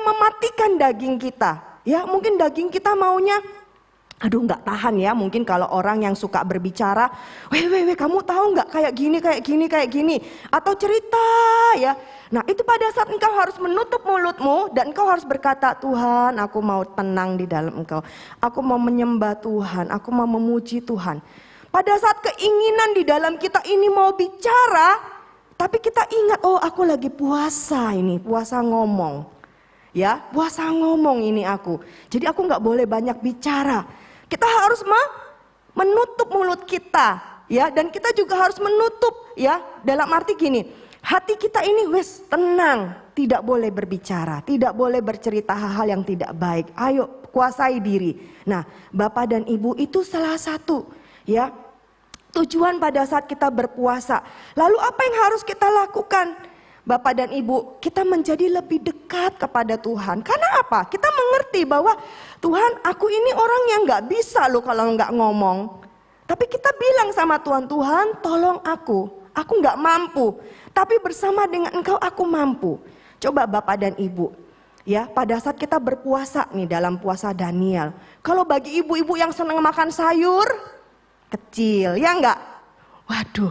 mematikan daging kita. Ya, mungkin daging kita maunya, aduh nggak tahan ya. Mungkin kalau orang yang suka berbicara, weh, kamu tahu nggak kayak gini, atau cerita ya. Nah, itu pada saat engkau harus menutup mulutmu dan engkau harus berkata, Tuhan, aku mau tenang di dalam Engkau. Aku mau menyembah Tuhan, aku mau memuji Tuhan. Pada saat keinginan di dalam kita ini mau bicara, tapi kita ingat, oh aku lagi puasa ini, puasa ngomong. Ya, puasa ngomong ini aku. Jadi aku nggak boleh banyak bicara. Kita harus menutup mulut kita, ya, dan kita juga harus menutup, ya, dalam arti gini, hati kita ini wes tenang, tidak boleh berbicara, tidak boleh bercerita hal-hal yang tidak baik. Ayo kuasai diri. Nah, Bapak dan Ibu itu salah satu, ya. Tujuan pada saat kita berpuasa. Lalu apa yang harus kita lakukan? Bapak dan Ibu, kita menjadi lebih dekat kepada Tuhan. Karena apa? Kita mengerti bahwa Tuhan, aku ini orang yang gak bisa loh kalau gak ngomong. Tapi kita bilang sama Tuhan, Tuhan tolong aku gak mampu. Tapi bersama dengan Engkau aku mampu. Coba Bapak dan Ibu, ya pada saat kita berpuasa nih dalam puasa Daniel. Kalau bagi ibu-ibu yang senang makan sayur, kecil, ya enggak? Waduh,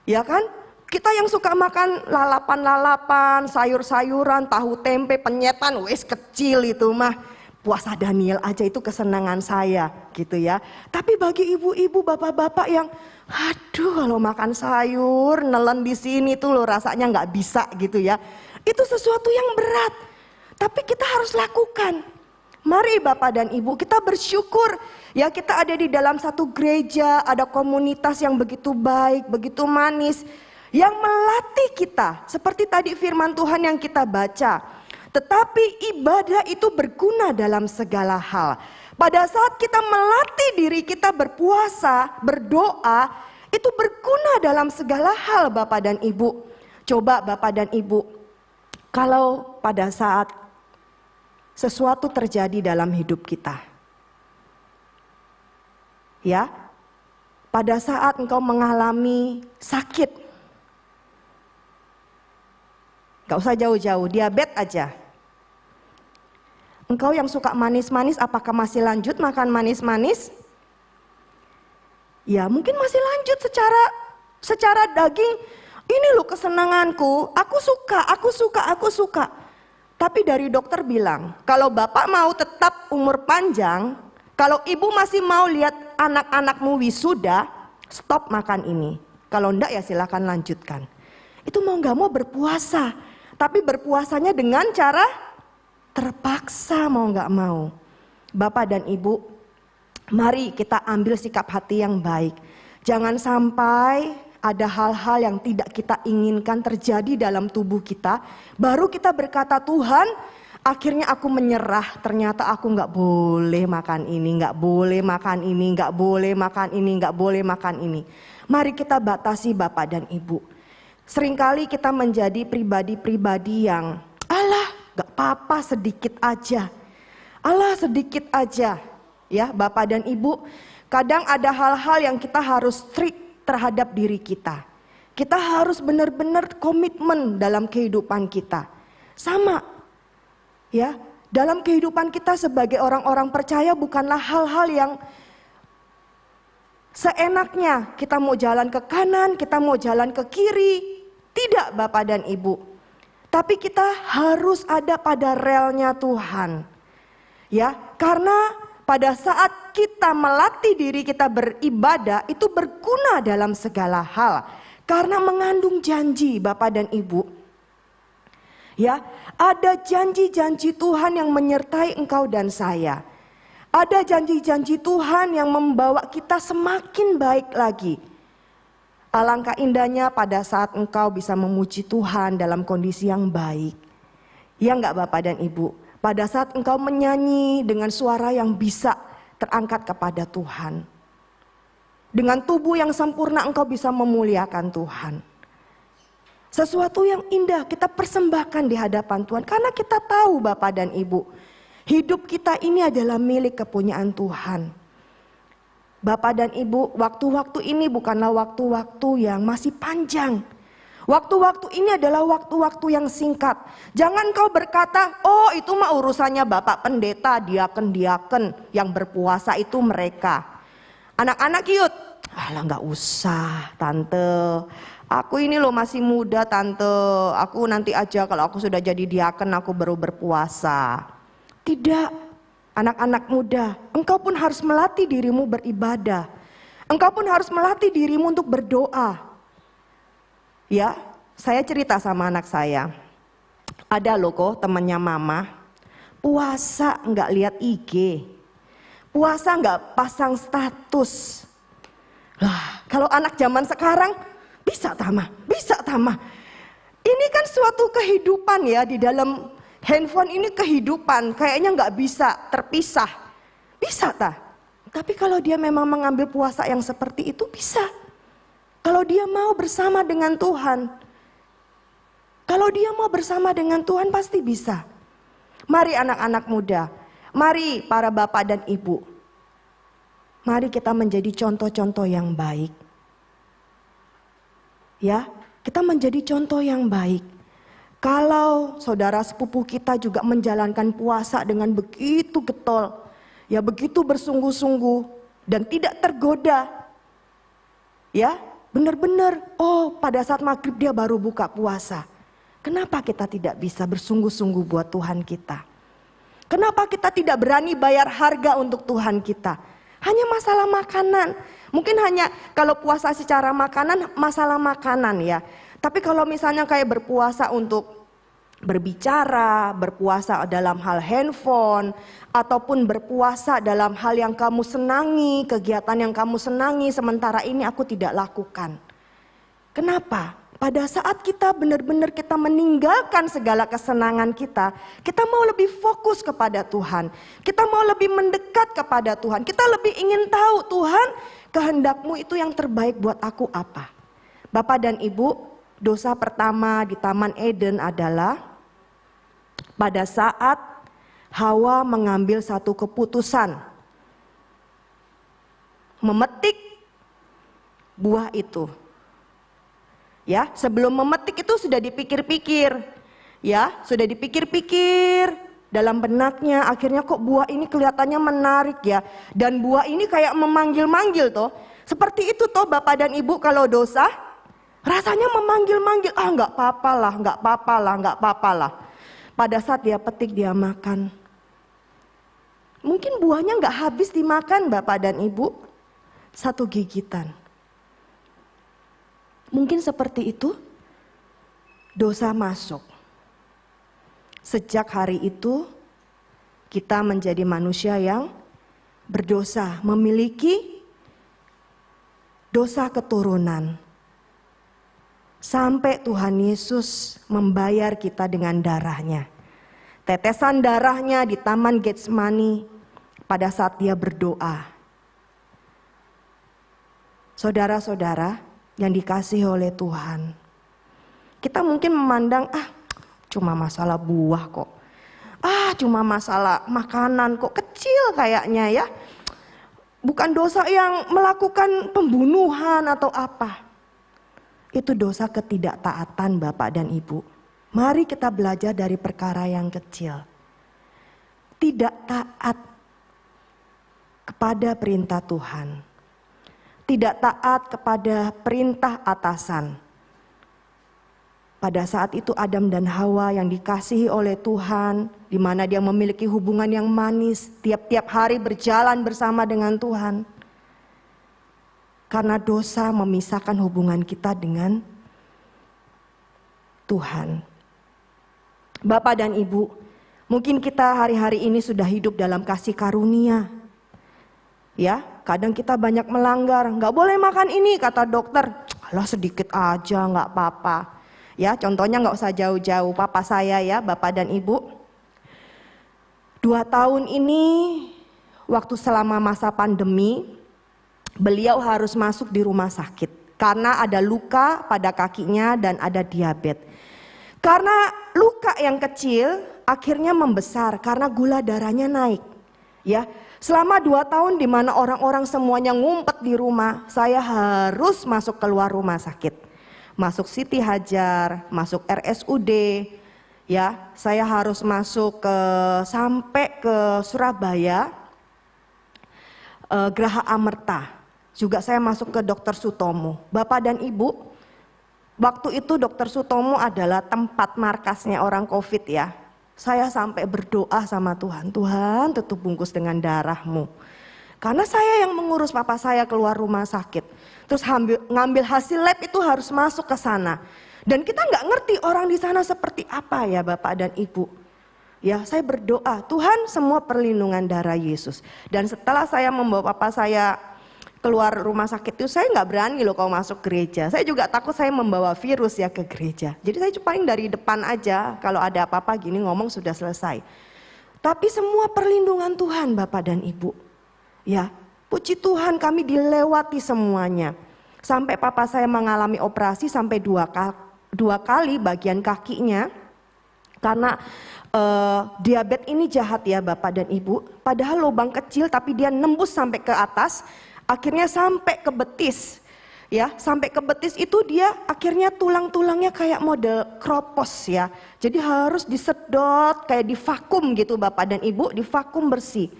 ya kan? Kita yang suka makan lalapan-lalapan, sayur-sayuran, tahu tempe, penyetan, wes kecil itu mah. Puasa Daniel aja itu kesenangan saya gitu ya. Tapi bagi ibu-ibu, bapak-bapak yang aduh kalau makan sayur, nelen di sini tuh loh rasanya nggak bisa gitu ya. Itu sesuatu yang berat. Tapi kita harus lakukan. Mari Bapak dan Ibu, kita bersyukur ya kita ada di dalam satu gereja, ada komunitas yang begitu baik, begitu manis, yang melatih kita seperti tadi firman Tuhan yang kita baca. Tetapi ibadah itu berguna dalam segala hal. Pada saat kita melatih diri kita berpuasa, berdoa, itu berguna dalam segala hal Bapak dan Ibu. Coba Bapak dan Ibu, kalau pada saat sesuatu terjadi dalam hidup kita, ya, pada saat engkau mengalami sakit, gak usah jauh-jauh, diabetes aja. Engkau yang suka manis-manis, apakah masih lanjut makan manis-manis? Ya mungkin masih lanjut secara daging. Ini loh kesenanganku, aku suka. Tapi dari dokter bilang, kalau Bapak mau tetap umur panjang, kalau Ibu masih mau lihat anak-anakmu wisuda, stop makan ini. Kalau enggak ya silakan lanjutkan. Itu mau gak mau berpuasa. Tapi berpuasanya dengan cara terpaksa, mau gak mau. Bapak dan Ibu, mari kita ambil sikap hati yang baik. Jangan sampai ada hal-hal yang tidak kita inginkan terjadi dalam tubuh kita. Baru kita berkata, Tuhan, akhirnya aku menyerah. Ternyata aku gak boleh makan ini, gak boleh makan ini, gak boleh makan ini, gak boleh makan ini. Mari kita batasi Bapak dan Ibu. Seringkali kita menjadi pribadi-pribadi yang alah gak apa-apa sedikit aja. Alah sedikit aja. Ya Bapak dan Ibu, kadang ada hal-hal yang kita harus strict terhadap diri kita. Kita harus benar-benar komitmen dalam kehidupan kita. Sama. Ya, dalam kehidupan kita sebagai orang-orang percaya bukanlah hal-hal yang seenaknya kita mau jalan ke kanan, kita mau jalan ke kiri. Tidak Bapak dan Ibu. Tapi kita harus ada pada relnya Tuhan. Ya, karena pada saat kita melatih diri kita beribadah itu berguna dalam segala hal. Karena mengandung janji Bapak dan Ibu. Ya, ada janji-janji Tuhan yang menyertai engkau dan saya. Ada janji-janji Tuhan yang membawa kita semakin baik lagi. Alangkah indahnya pada saat engkau bisa memuji Tuhan dalam kondisi yang baik. Ya enggak Bapak dan Ibu? Pada saat engkau menyanyi dengan suara yang bisa terangkat kepada Tuhan. Dengan tubuh yang sempurna engkau bisa memuliakan Tuhan. Sesuatu yang indah kita persembahkan di hadapan Tuhan. Karena kita tahu Bapak dan Ibu, hidup kita ini adalah milik kepunyaan Tuhan. Bapak dan Ibu, waktu-waktu ini bukanlah waktu-waktu yang masih panjang. Waktu-waktu ini adalah waktu-waktu yang singkat. Jangan kau berkata, oh itu mah urusannya Bapak Pendeta, diaken-diaken, yang berpuasa itu mereka. Anak-anak yut, alah gak usah Tante. Aku ini loh masih muda Tante, aku nanti aja kalau aku sudah jadi diaken aku baru berpuasa. Tidak, anak-anak muda, engkau pun harus melatih dirimu beribadah. Engkau pun harus melatih dirimu untuk berdoa. Ya, saya cerita sama anak saya. Ada loh kok temannya mama, puasa nggak lihat IG, puasa nggak pasang status. Lah, kalau anak zaman sekarang bisa tamah. Ini kan suatu kehidupan ya, di dalam handphone ini kehidupan, kayaknya nggak bisa terpisah. Bisa tak? Tapi kalau dia memang mengambil puasa yang seperti itu bisa. Kalau dia mau bersama dengan Tuhan. Kalau dia mau bersama dengan Tuhan pasti bisa. Mari anak-anak muda. Mari para bapak dan ibu. Mari kita menjadi contoh-contoh yang baik. Ya, kita menjadi contoh yang baik. Kalau saudara sepupu kita juga menjalankan puasa dengan begitu getol. Ya begitu bersungguh-sungguh dan tidak tergoda. Ya. Benar-benar, oh pada saat maghrib dia baru buka puasa. Kenapa kita tidak bisa bersungguh-sungguh buat Tuhan kita? Kenapa kita tidak berani bayar harga untuk Tuhan kita? Hanya masalah makanan. Mungkin hanya kalau puasa secara makanan, masalah makanan ya. Tapi kalau misalnya kayak berpuasa untuk berbicara, berpuasa dalam hal handphone, ataupun berpuasa dalam hal yang kamu senangi, kegiatan yang kamu senangi, sementara ini aku tidak lakukan. Kenapa? Pada saat kita benar-benar kita meninggalkan segala kesenangan kita mau lebih fokus kepada Tuhan. Kita mau lebih mendekat kepada Tuhan. Kita lebih ingin tahu Tuhan, kehendak-Mu itu yang terbaik buat aku apa. Bapak dan Ibu, Dosa pertama di Taman Eden adalah pada saat Hawa mengambil satu keputusan, memetik buah itu. Ya, sebelum memetik itu sudah dipikir-pikir. Ya, sudah dipikir-pikir dalam benaknya, akhirnya kok buah ini kelihatannya menarik ya. Dan buah ini kayak memanggil-manggil toh. Seperti itu toh Bapak dan Ibu kalau dosa, rasanya memanggil-manggil. Ah, nggak apa-apa lah, nggak apa-apa lah, nggak apa-apa lah. Pada saat dia petik, dia makan. Mungkin buahnya nggak habis dimakan Bapak dan Ibu. Satu gigitan. Mungkin seperti itu dosa masuk. Sejak hari itu kita menjadi manusia yang berdosa, memiliki dosa keturunan. Sampai Tuhan Yesus membayar kita dengan darahnya. Tetesan darahnya di Taman Getsemani pada saat dia berdoa. Saudara-saudara yang dikasihi oleh Tuhan, kita mungkin memandang, cuma masalah buah kok, cuma masalah makanan kok, kecil kayaknya ya, bukan dosa yang melakukan pembunuhan atau apa. Itu dosa ketidaktaatan Bapak dan Ibu. Mari kita belajar dari perkara yang kecil. Tidak taat kepada perintah Tuhan, tidak taat kepada perintah atasan. Pada saat itu Adam dan Hawa yang dikasihi oleh Tuhan, di mana dia memiliki hubungan yang manis, tiap-tiap hari berjalan bersama dengan Tuhan. Karena dosa memisahkan hubungan kita dengan Tuhan. Bapak dan Ibu, mungkin kita hari-hari ini sudah hidup dalam kasih karunia. Ya, kadang kita banyak melanggar, nggak boleh makan ini kata dokter, alah sedikit aja nggak apa-apa. Ya, contohnya nggak usah jauh-jauh, papa saya ya, Bapak dan Ibu. 2 tahun ini, waktu selama masa pandemi, beliau harus masuk di rumah sakit karena ada luka pada kakinya dan ada diabetes. Karena luka yang kecil akhirnya membesar karena gula darahnya naik. Ya. Selama 2 tahun di mana orang-orang semuanya ngumpet di rumah, saya harus masuk keluar rumah sakit. Masuk Siti Hajar, masuk RSUD, ya, saya harus masuk sampai ke Surabaya, Geraha Amerta. Juga saya masuk ke Dr. Sutomo. Bapak dan Ibu, waktu itu Dr. Sutomo adalah tempat markasnya orang COVID ya. Saya sampai berdoa sama Tuhan, Tuhan tutup bungkus dengan darah-Mu. Karena saya yang mengurus papa saya keluar rumah sakit. Terus ngambil hasil lab itu harus masuk ke sana. Dan kita nggak ngerti orang di sana seperti apa ya Bapak dan Ibu. Ya, saya berdoa, Tuhan semua perlindungan darah Yesus. Dan setelah saya membawa papa saya keluar rumah sakit itu, saya nggak berani loh kalau masuk gereja. Saya juga takut saya membawa virus ya ke gereja. Jadi saya paling dari depan aja, kalau ada apa-apa gini ngomong sudah selesai. Tapi semua perlindungan Tuhan Bapak dan Ibu. Ya, puji Tuhan kami dilewati semuanya. Sampai papa saya mengalami operasi sampai 2 kali bagian kakinya. Karena diabetes ini jahat ya Bapak dan Ibu. Padahal lubang kecil tapi dia nembus sampai ke atas. Akhirnya sampai ke betis, ya sampai ke betis itu dia akhirnya tulang-tulangnya kayak model kropos ya. Jadi harus disedot kayak divakum gitu Bapak dan Ibu, divakum bersih,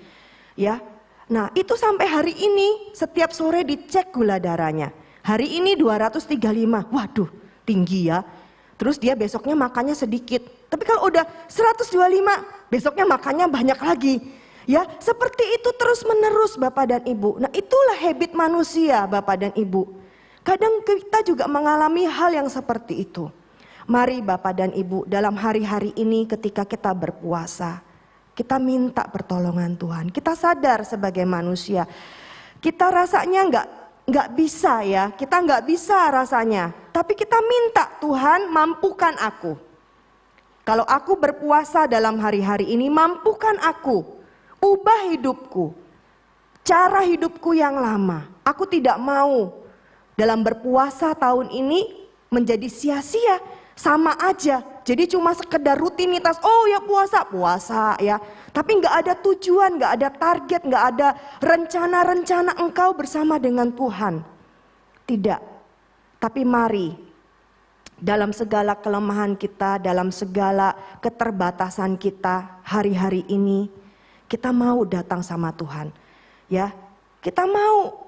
ya. Nah itu sampai hari ini setiap sore dicek gula darahnya. Hari ini 235, waduh tinggi ya. Terus dia besoknya makannya sedikit, tapi kalau udah 125 besoknya makannya banyak lagi. Ya, seperti itu terus menerus Bapak dan Ibu. Nah, itulah habit manusia Bapak dan Ibu. Kadang kita juga mengalami hal yang seperti itu. Mari Bapak dan Ibu, dalam hari-hari ini ketika kita berpuasa, kita minta pertolongan Tuhan. Kita sadar sebagai manusia, kita rasanya nggak bisa ya, kita nggak bisa rasanya. Tapi kita minta Tuhan mampukan aku. Kalau aku berpuasa dalam hari-hari ini, mampukan aku. Ubah hidupku, cara hidupku yang lama. Aku tidak mau dalam berpuasa tahun ini menjadi sia-sia, sama aja. Jadi cuma sekedar rutinitas, oh ya puasa ya. Tapi nggak ada tujuan, nggak ada target, nggak ada rencana-rencana engkau bersama dengan Tuhan. Tidak. Tapi mari, dalam segala kelemahan kita, dalam segala keterbatasan kita hari-hari ini, kita mau datang sama Tuhan. Ya, kita mau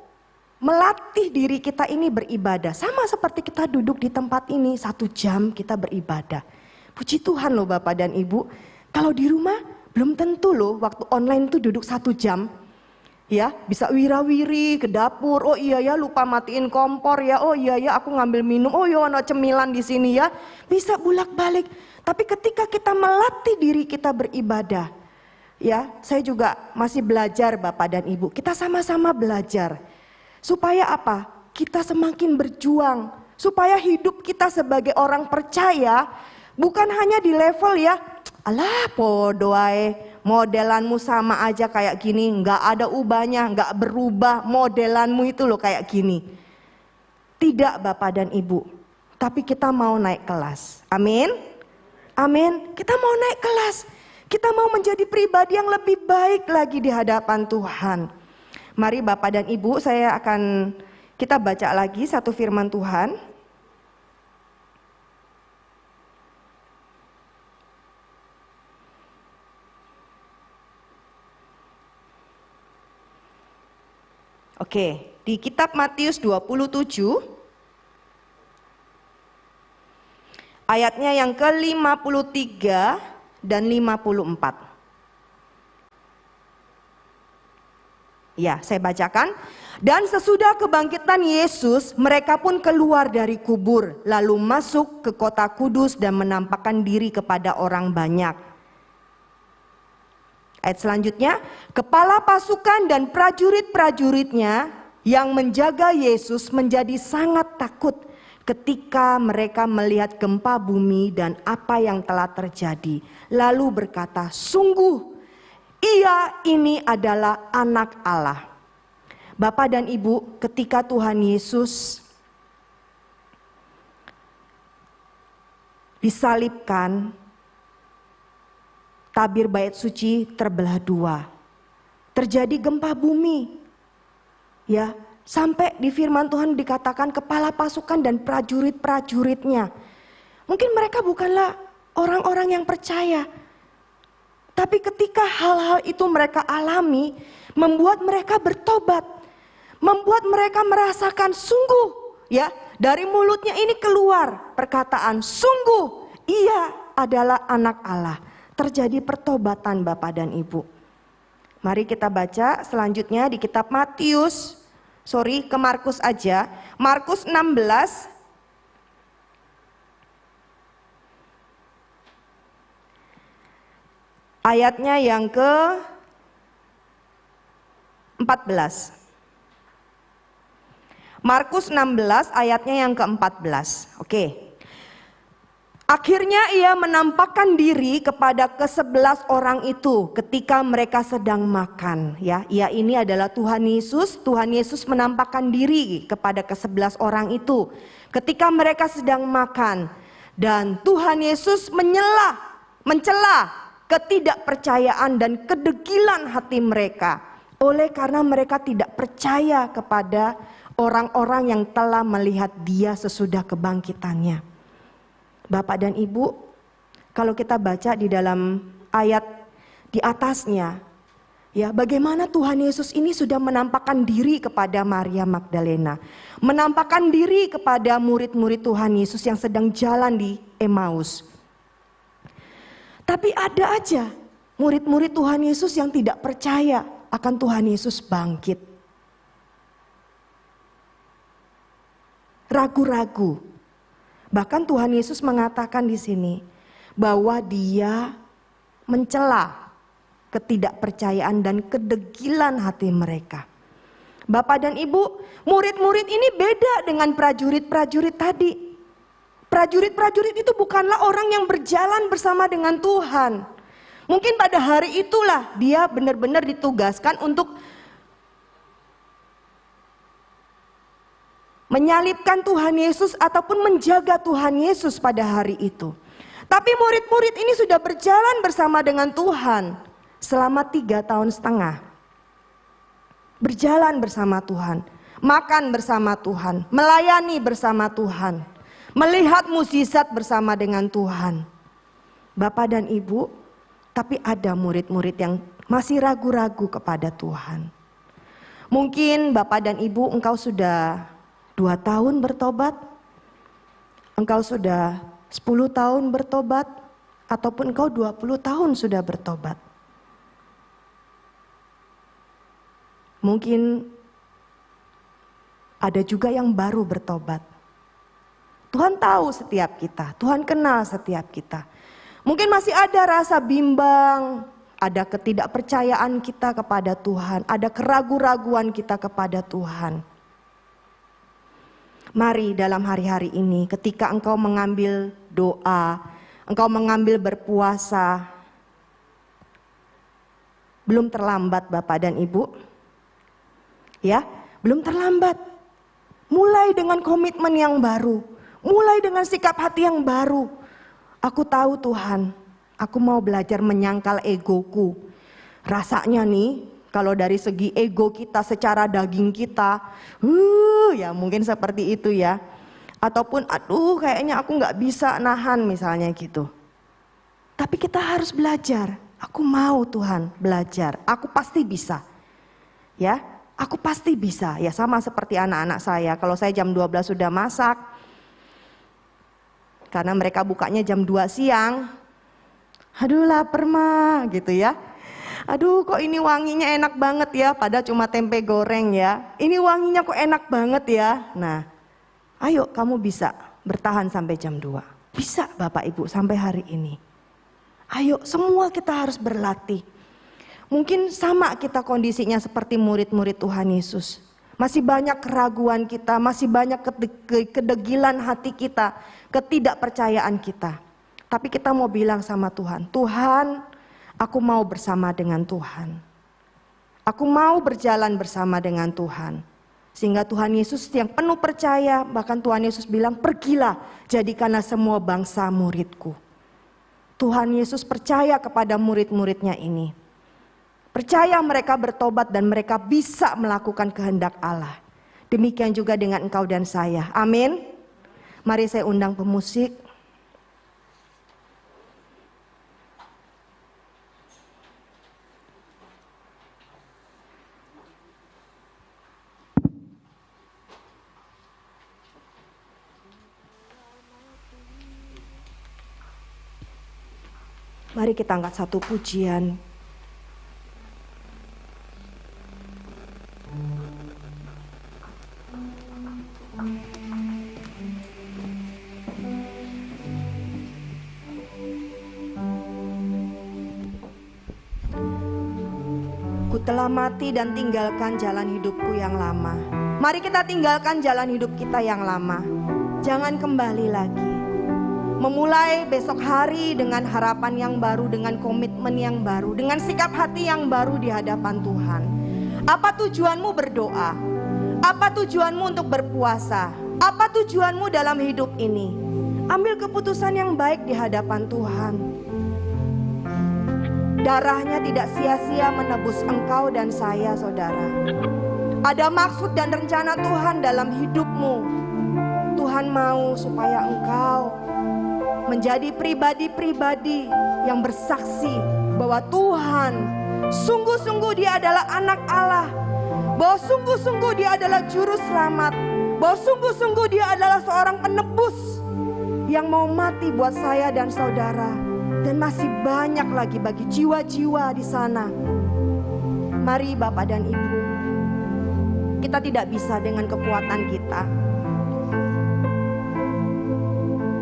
melatih diri kita ini beribadah. Sama seperti kita duduk di tempat ini 1 jam kita beribadah. Puji Tuhan loh Bapak dan Ibu. Kalau di rumah belum tentu loh waktu online itu duduk 1 jam. Ya, bisa wirawiri ke dapur. Oh iya ya, lupa matiin kompor ya. Oh iya ya, aku ngambil minum. Oh iya, ada cemilan di sini ya. Bisa bolak-balik. Tapi ketika kita melatih diri kita beribadah, ya, saya juga masih belajar Bapak dan Ibu. Kita sama-sama belajar. Supaya apa? Kita semakin berjuang. Supaya hidup kita sebagai orang percaya bukan hanya di level ya, alah podo ae, modelanmu sama aja kayak gini, nggak ada ubahnya, nggak berubah modelanmu itu loh kayak gini. Tidak Bapak dan Ibu, tapi kita mau naik kelas. Amin. Amin. Kita mau naik kelas. Kita mau menjadi pribadi yang lebih baik lagi di hadapan Tuhan. Mari Bapak dan Ibu, kita baca lagi satu firman Tuhan. Oke, di kitab Matius 27 ayatnya yang ke-53 dan 54. Ya, saya bacakan. Dan sesudah kebangkitan Yesus, mereka pun keluar dari kubur, lalu masuk ke kota kudus dan menampakkan diri kepada orang banyak. Ayat selanjutnya, kepala pasukan dan prajurit-prajuritnya yang menjaga Yesus menjadi sangat takut ketika mereka melihat gempa bumi dan apa yang telah terjadi. Lalu berkata, sungguh Ia ini adalah anak Allah. Bapak dan Ibu, ketika Tuhan Yesus disalibkan, tabir bait suci terbelah 2. Terjadi gempa bumi. Ya, sampai di firman Tuhan dikatakan kepala pasukan dan prajurit-prajuritnya. Mungkin mereka bukanlah orang-orang yang percaya. Tapi ketika hal-hal itu mereka alami, membuat mereka bertobat. Membuat mereka merasakan sungguh, ya, dari mulutnya ini keluar perkataan sungguh Ia adalah anak Allah. Terjadi pertobatan Bapak dan Ibu. Mari kita baca selanjutnya di kitab Matius. Ke Markus aja. Markus 16 ayatnya yang ke-14. Markus 16 ayatnya yang ke-14. Oke. Akhirnya ia menampakkan diri kepada ke-11 orang itu ketika mereka sedang makan. Ya, ia ini adalah Tuhan Yesus. Tuhan Yesus menampakkan diri kepada ke-11 orang itu ketika mereka sedang makan. Dan Tuhan Yesus mencela ketidakpercayaan dan kedegilan hati mereka. Oleh karena mereka tidak percaya kepada orang-orang yang telah melihat Dia sesudah kebangkitannya. Bapak dan Ibu, kalau kita baca di dalam ayat di atasnya, ya, bagaimana Tuhan Yesus ini sudah menampakkan diri kepada Maria Magdalena, menampakkan diri kepada murid-murid Tuhan Yesus yang sedang jalan di Emmaus. Tapi ada aja murid-murid Tuhan Yesus yang tidak percaya akan Tuhan Yesus bangkit. Ragu-ragu. Bahkan Tuhan Yesus mengatakan di sini bahwa Dia mencela ketidakpercayaan dan kedegilan hati mereka. Bapak dan Ibu, murid-murid ini beda dengan prajurit-prajurit tadi. Prajurit-prajurit itu bukanlah orang yang berjalan bersama dengan Tuhan. Mungkin pada hari itulah dia benar-benar ditugaskan untuk menyalibkan Tuhan Yesus ataupun menjaga Tuhan Yesus pada hari itu. Tapi murid-murid ini sudah berjalan bersama dengan Tuhan selama 3 tahun setengah. Berjalan bersama Tuhan, makan bersama Tuhan, melayani bersama Tuhan, melihat mukjizat bersama dengan Tuhan. Bapak dan Ibu, tapi ada murid-murid yang masih ragu-ragu kepada Tuhan. Mungkin Bapak dan Ibu, engkau sudah 2 tahun bertobat, engkau sudah 10 tahun bertobat, ataupun engkau 20 tahun sudah bertobat. Mungkin ada juga yang baru bertobat. Tuhan tahu setiap kita, Tuhan kenal setiap kita. Mungkin masih ada rasa bimbang, ada ketidakpercayaan kita kepada Tuhan, ada keraguan-raguan kita kepada Tuhan. Mari dalam hari-hari ini ketika engkau mengambil doa, engkau mengambil berpuasa, belum terlambat Bapak dan Ibu. Ya, belum terlambat. Mulai dengan komitmen yang baru, mulai dengan sikap hati yang baru. Aku tahu Tuhan, aku mau belajar menyangkal egoku. Rasanya nih, kalau dari segi ego kita secara daging kita, ya mungkin seperti itu ya. Ataupun aduh kayaknya aku gak bisa nahan misalnya gitu. Tapi kita harus belajar, aku mau Tuhan belajar, aku pasti bisa. Ya, aku pasti bisa. Ya sama seperti anak-anak saya, kalau saya jam 12 sudah masak, karena mereka bukanya jam 2 siang, aduh lapar mah gitu ya. Aduh kok ini wanginya enak banget ya, padahal cuma tempe goreng ya. Ini wanginya kok enak banget ya. Nah, ayo kamu bisa bertahan sampai jam 2. Bisa Bapak Ibu sampai hari ini. Ayo semua kita harus berlatih. Mungkin sama kita kondisinya seperti murid-murid Tuhan Yesus. Masih banyak keraguan kita, masih banyak kedegilan hati kita, ketidakpercayaan kita. Tapi kita mau bilang sama Tuhan, Tuhan, aku mau bersama dengan Tuhan. Aku mau berjalan bersama dengan Tuhan. Sehingga Tuhan Yesus yang penuh percaya, bahkan Tuhan Yesus bilang, pergilah, jadikanlah semua bangsa muridku. Tuhan Yesus percaya kepada murid-muridnya ini. Percaya mereka bertobat dan mereka bisa melakukan kehendak Allah. Demikian juga dengan engkau dan saya. Amin. Mari saya undang pemusik. Mari kita angkat satu pujian. Ku telah mati dan tinggalkan jalan hidupku yang lama. Mari kita tinggalkan jalan hidup kita yang lama. Jangan kembali lagi. Memulai besok hari dengan harapan yang baru, dengan komitmen yang baru, dengan sikap hati yang baru di hadapan Tuhan. Apa tujuanmu berdoa? Apa tujuanmu untuk berpuasa? Apa tujuanmu dalam hidup ini? Ambil keputusan yang baik di hadapan Tuhan. Darahnya tidak sia-sia menebus engkau dan saya, saudara. Ada maksud dan rencana Tuhan dalam hidupmu. Tuhan mau supaya engkau menjadi pribadi-pribadi yang bersaksi bahwa Tuhan sungguh-sungguh Dia adalah anak Allah, bahwa sungguh-sungguh Dia adalah juru selamat, bahwa sungguh-sungguh Dia adalah seorang penebus yang mau mati buat saya dan saudara, dan masih banyak lagi bagi jiwa-jiwa di sana. Mari Bapak dan Ibu, kita tidak bisa dengan kekuatan kita.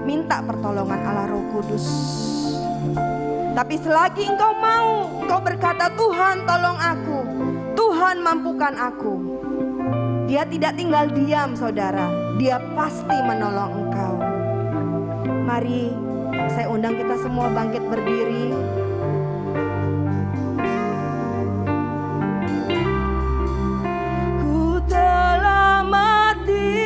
Minta pertolongan Allah Roh Kudus. Tapi selagi engkau mau, engkau berkata, Tuhan tolong aku, Tuhan mampukan aku. Dia tidak tinggal diam, saudara. Dia pasti menolong engkau. Mari saya undang kita semua bangkit berdiri. Ku telah mati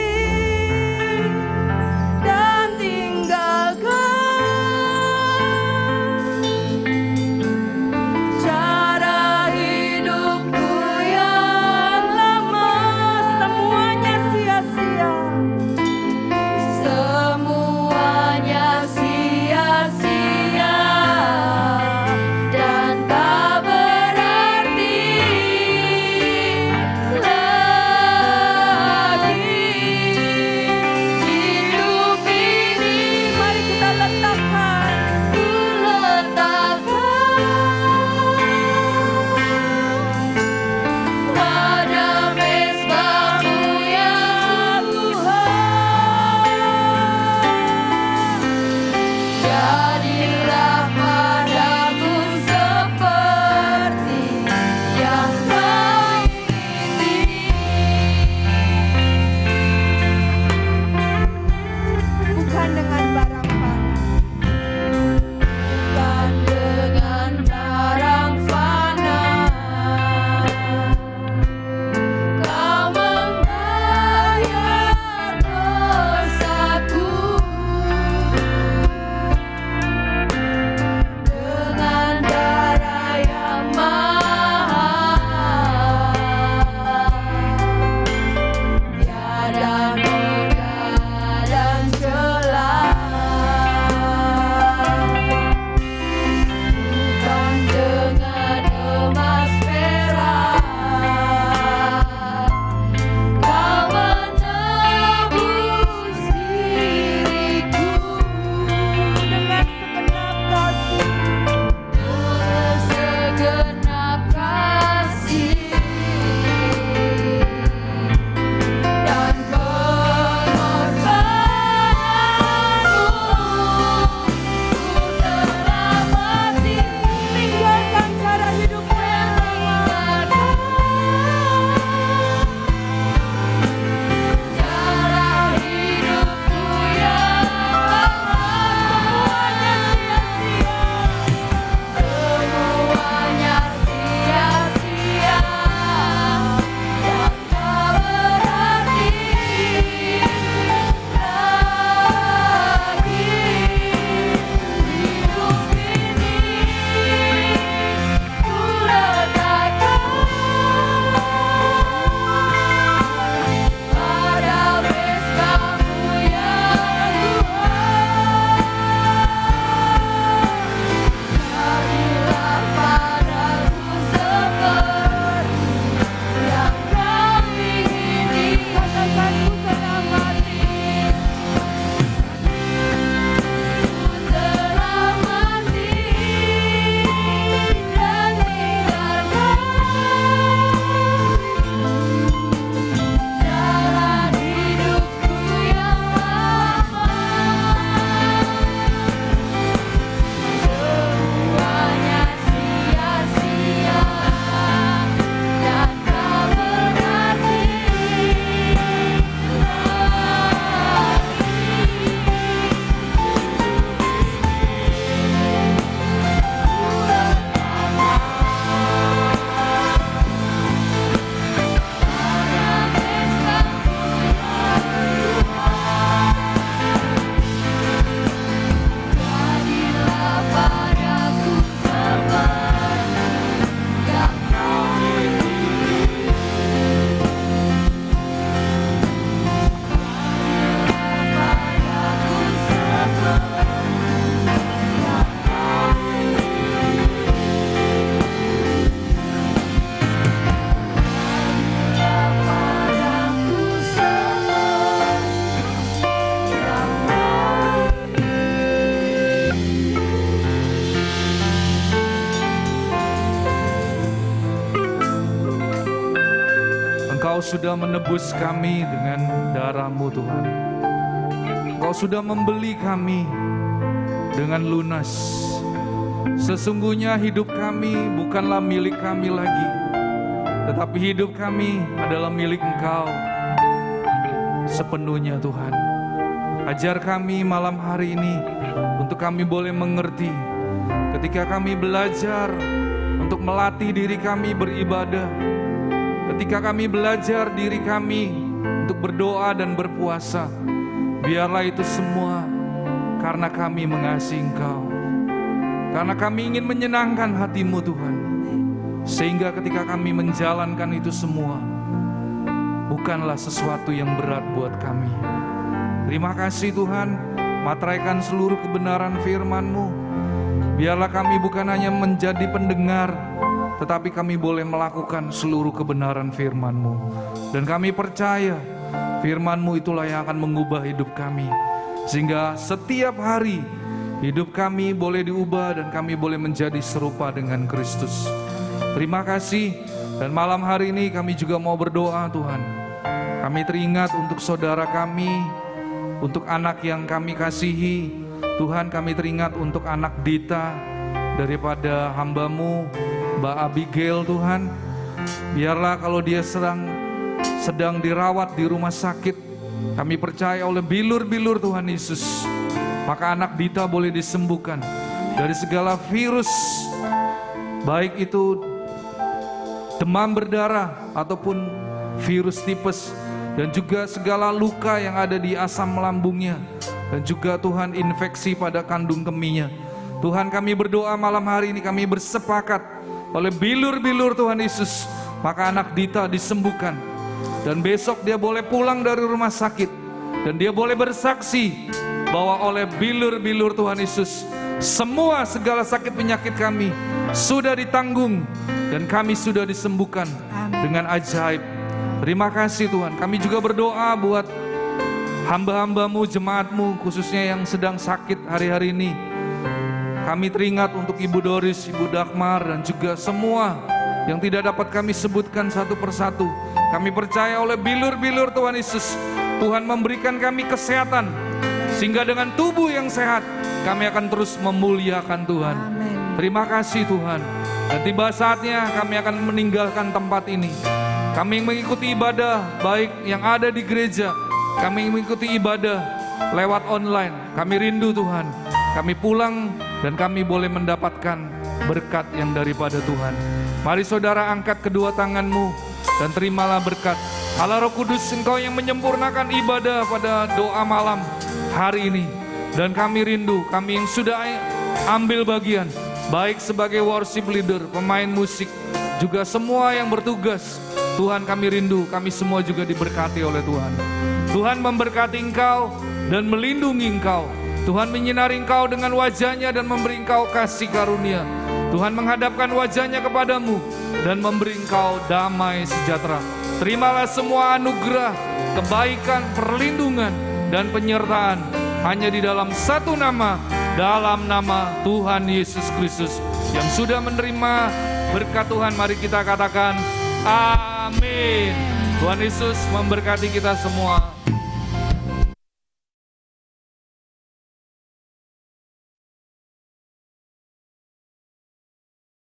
Engkau sudah menebus kami dengan darah-Mu Tuhan. Engkau sudah membeli kami dengan lunas. Sesungguhnya hidup kami bukanlah milik kami lagi, tetapi hidup kami adalah milik Engkau sepenuhnya Tuhan. Ajar kami malam hari ini untuk kami boleh mengerti ketika kami belajar untuk melatih diri kami beribadah, ketika kami belajar diri kami untuk berdoa dan berpuasa, biarlah itu semua karena kami mengasihi Engkau, karena kami ingin menyenangkan hati-Mu Tuhan. Sehingga ketika kami menjalankan itu semua, bukanlah sesuatu yang berat buat kami. Terima kasih Tuhan, materaikan seluruh kebenaran firman-Mu. Biarlah kami bukan hanya menjadi pendengar, tetapi kami boleh melakukan seluruh kebenaran firman-Mu. Dan kami percaya firman-Mu itulah yang akan mengubah hidup kami, sehingga setiap hari hidup kami boleh diubah dan kami boleh menjadi serupa dengan Kristus. Terima kasih, dan malam hari ini kami juga mau berdoa Tuhan. Kami teringat untuk saudara kami, untuk anak yang kami kasihi. Tuhan, kami teringat untuk anak Dita daripada hamba-Mu, Mbak Abigail Tuhan. Biarlah kalau dia sedang dirawat di rumah sakit, kami percaya oleh bilur-bilur Tuhan Yesus, maka anak Dita boleh disembuhkan dari segala virus, baik itu demam berdarah ataupun virus tipes, dan juga segala luka yang ada di asam lambungnya, dan juga Tuhan infeksi pada kandung kemihnya. Tuhan, kami berdoa malam hari ini, kami bersepakat oleh bilur-bilur Tuhan Yesus, maka anak Dita disembuhkan, dan besok dia boleh pulang dari rumah sakit, dan dia boleh bersaksi bahwa oleh bilur-bilur Tuhan Yesus, semua segala sakit penyakit kami sudah ditanggung, dan kami sudah disembuhkan dengan ajaib. Terima kasih Tuhan. Kami juga berdoa buat hamba-hamba-Mu, jemaat-Mu, khususnya yang sedang sakit hari-hari ini. Kami teringat untuk Ibu Doris, Ibu Dagmar, dan juga semua yang tidak dapat kami sebutkan satu persatu. Kami percaya oleh bilur-bilur Tuhan Yesus, Tuhan memberikan kami kesehatan, sehingga dengan tubuh yang sehat kami akan terus memuliakan Tuhan. Terima kasih Tuhan. Dan tiba saatnya kami akan meninggalkan tempat ini. Kami mengikuti ibadah baik yang ada di gereja, kami mengikuti ibadah lewat online. Kami rindu Tuhan, kami pulang dan kami boleh mendapatkan berkat yang daripada Tuhan. Mari saudara angkat kedua tanganmu dan terimalah berkat. Allah Roh Kudus, Engkau yang menyempurnakan ibadah pada doa malam hari ini. Dan kami rindu, kami yang sudah ambil bagian, baik sebagai worship leader, pemain musik, juga semua yang bertugas. Tuhan, kami rindu, kami semua juga diberkati oleh Tuhan. Tuhan memberkati Engkau dan melindungi Engkau. Tuhan menyinari Engkau dengan wajah-Nya dan memberi Engkau kasih karunia. Tuhan menghadapkan wajah-Nya kepadamu dan memberi Engkau damai sejahtera. Terimalah semua anugerah, kebaikan, perlindungan, dan penyertaan hanya di dalam satu nama, dalam nama Tuhan Yesus Kristus. Yang sudah menerima berkat Tuhan, mari kita katakan amin. Tuhan Yesus memberkati kita semua.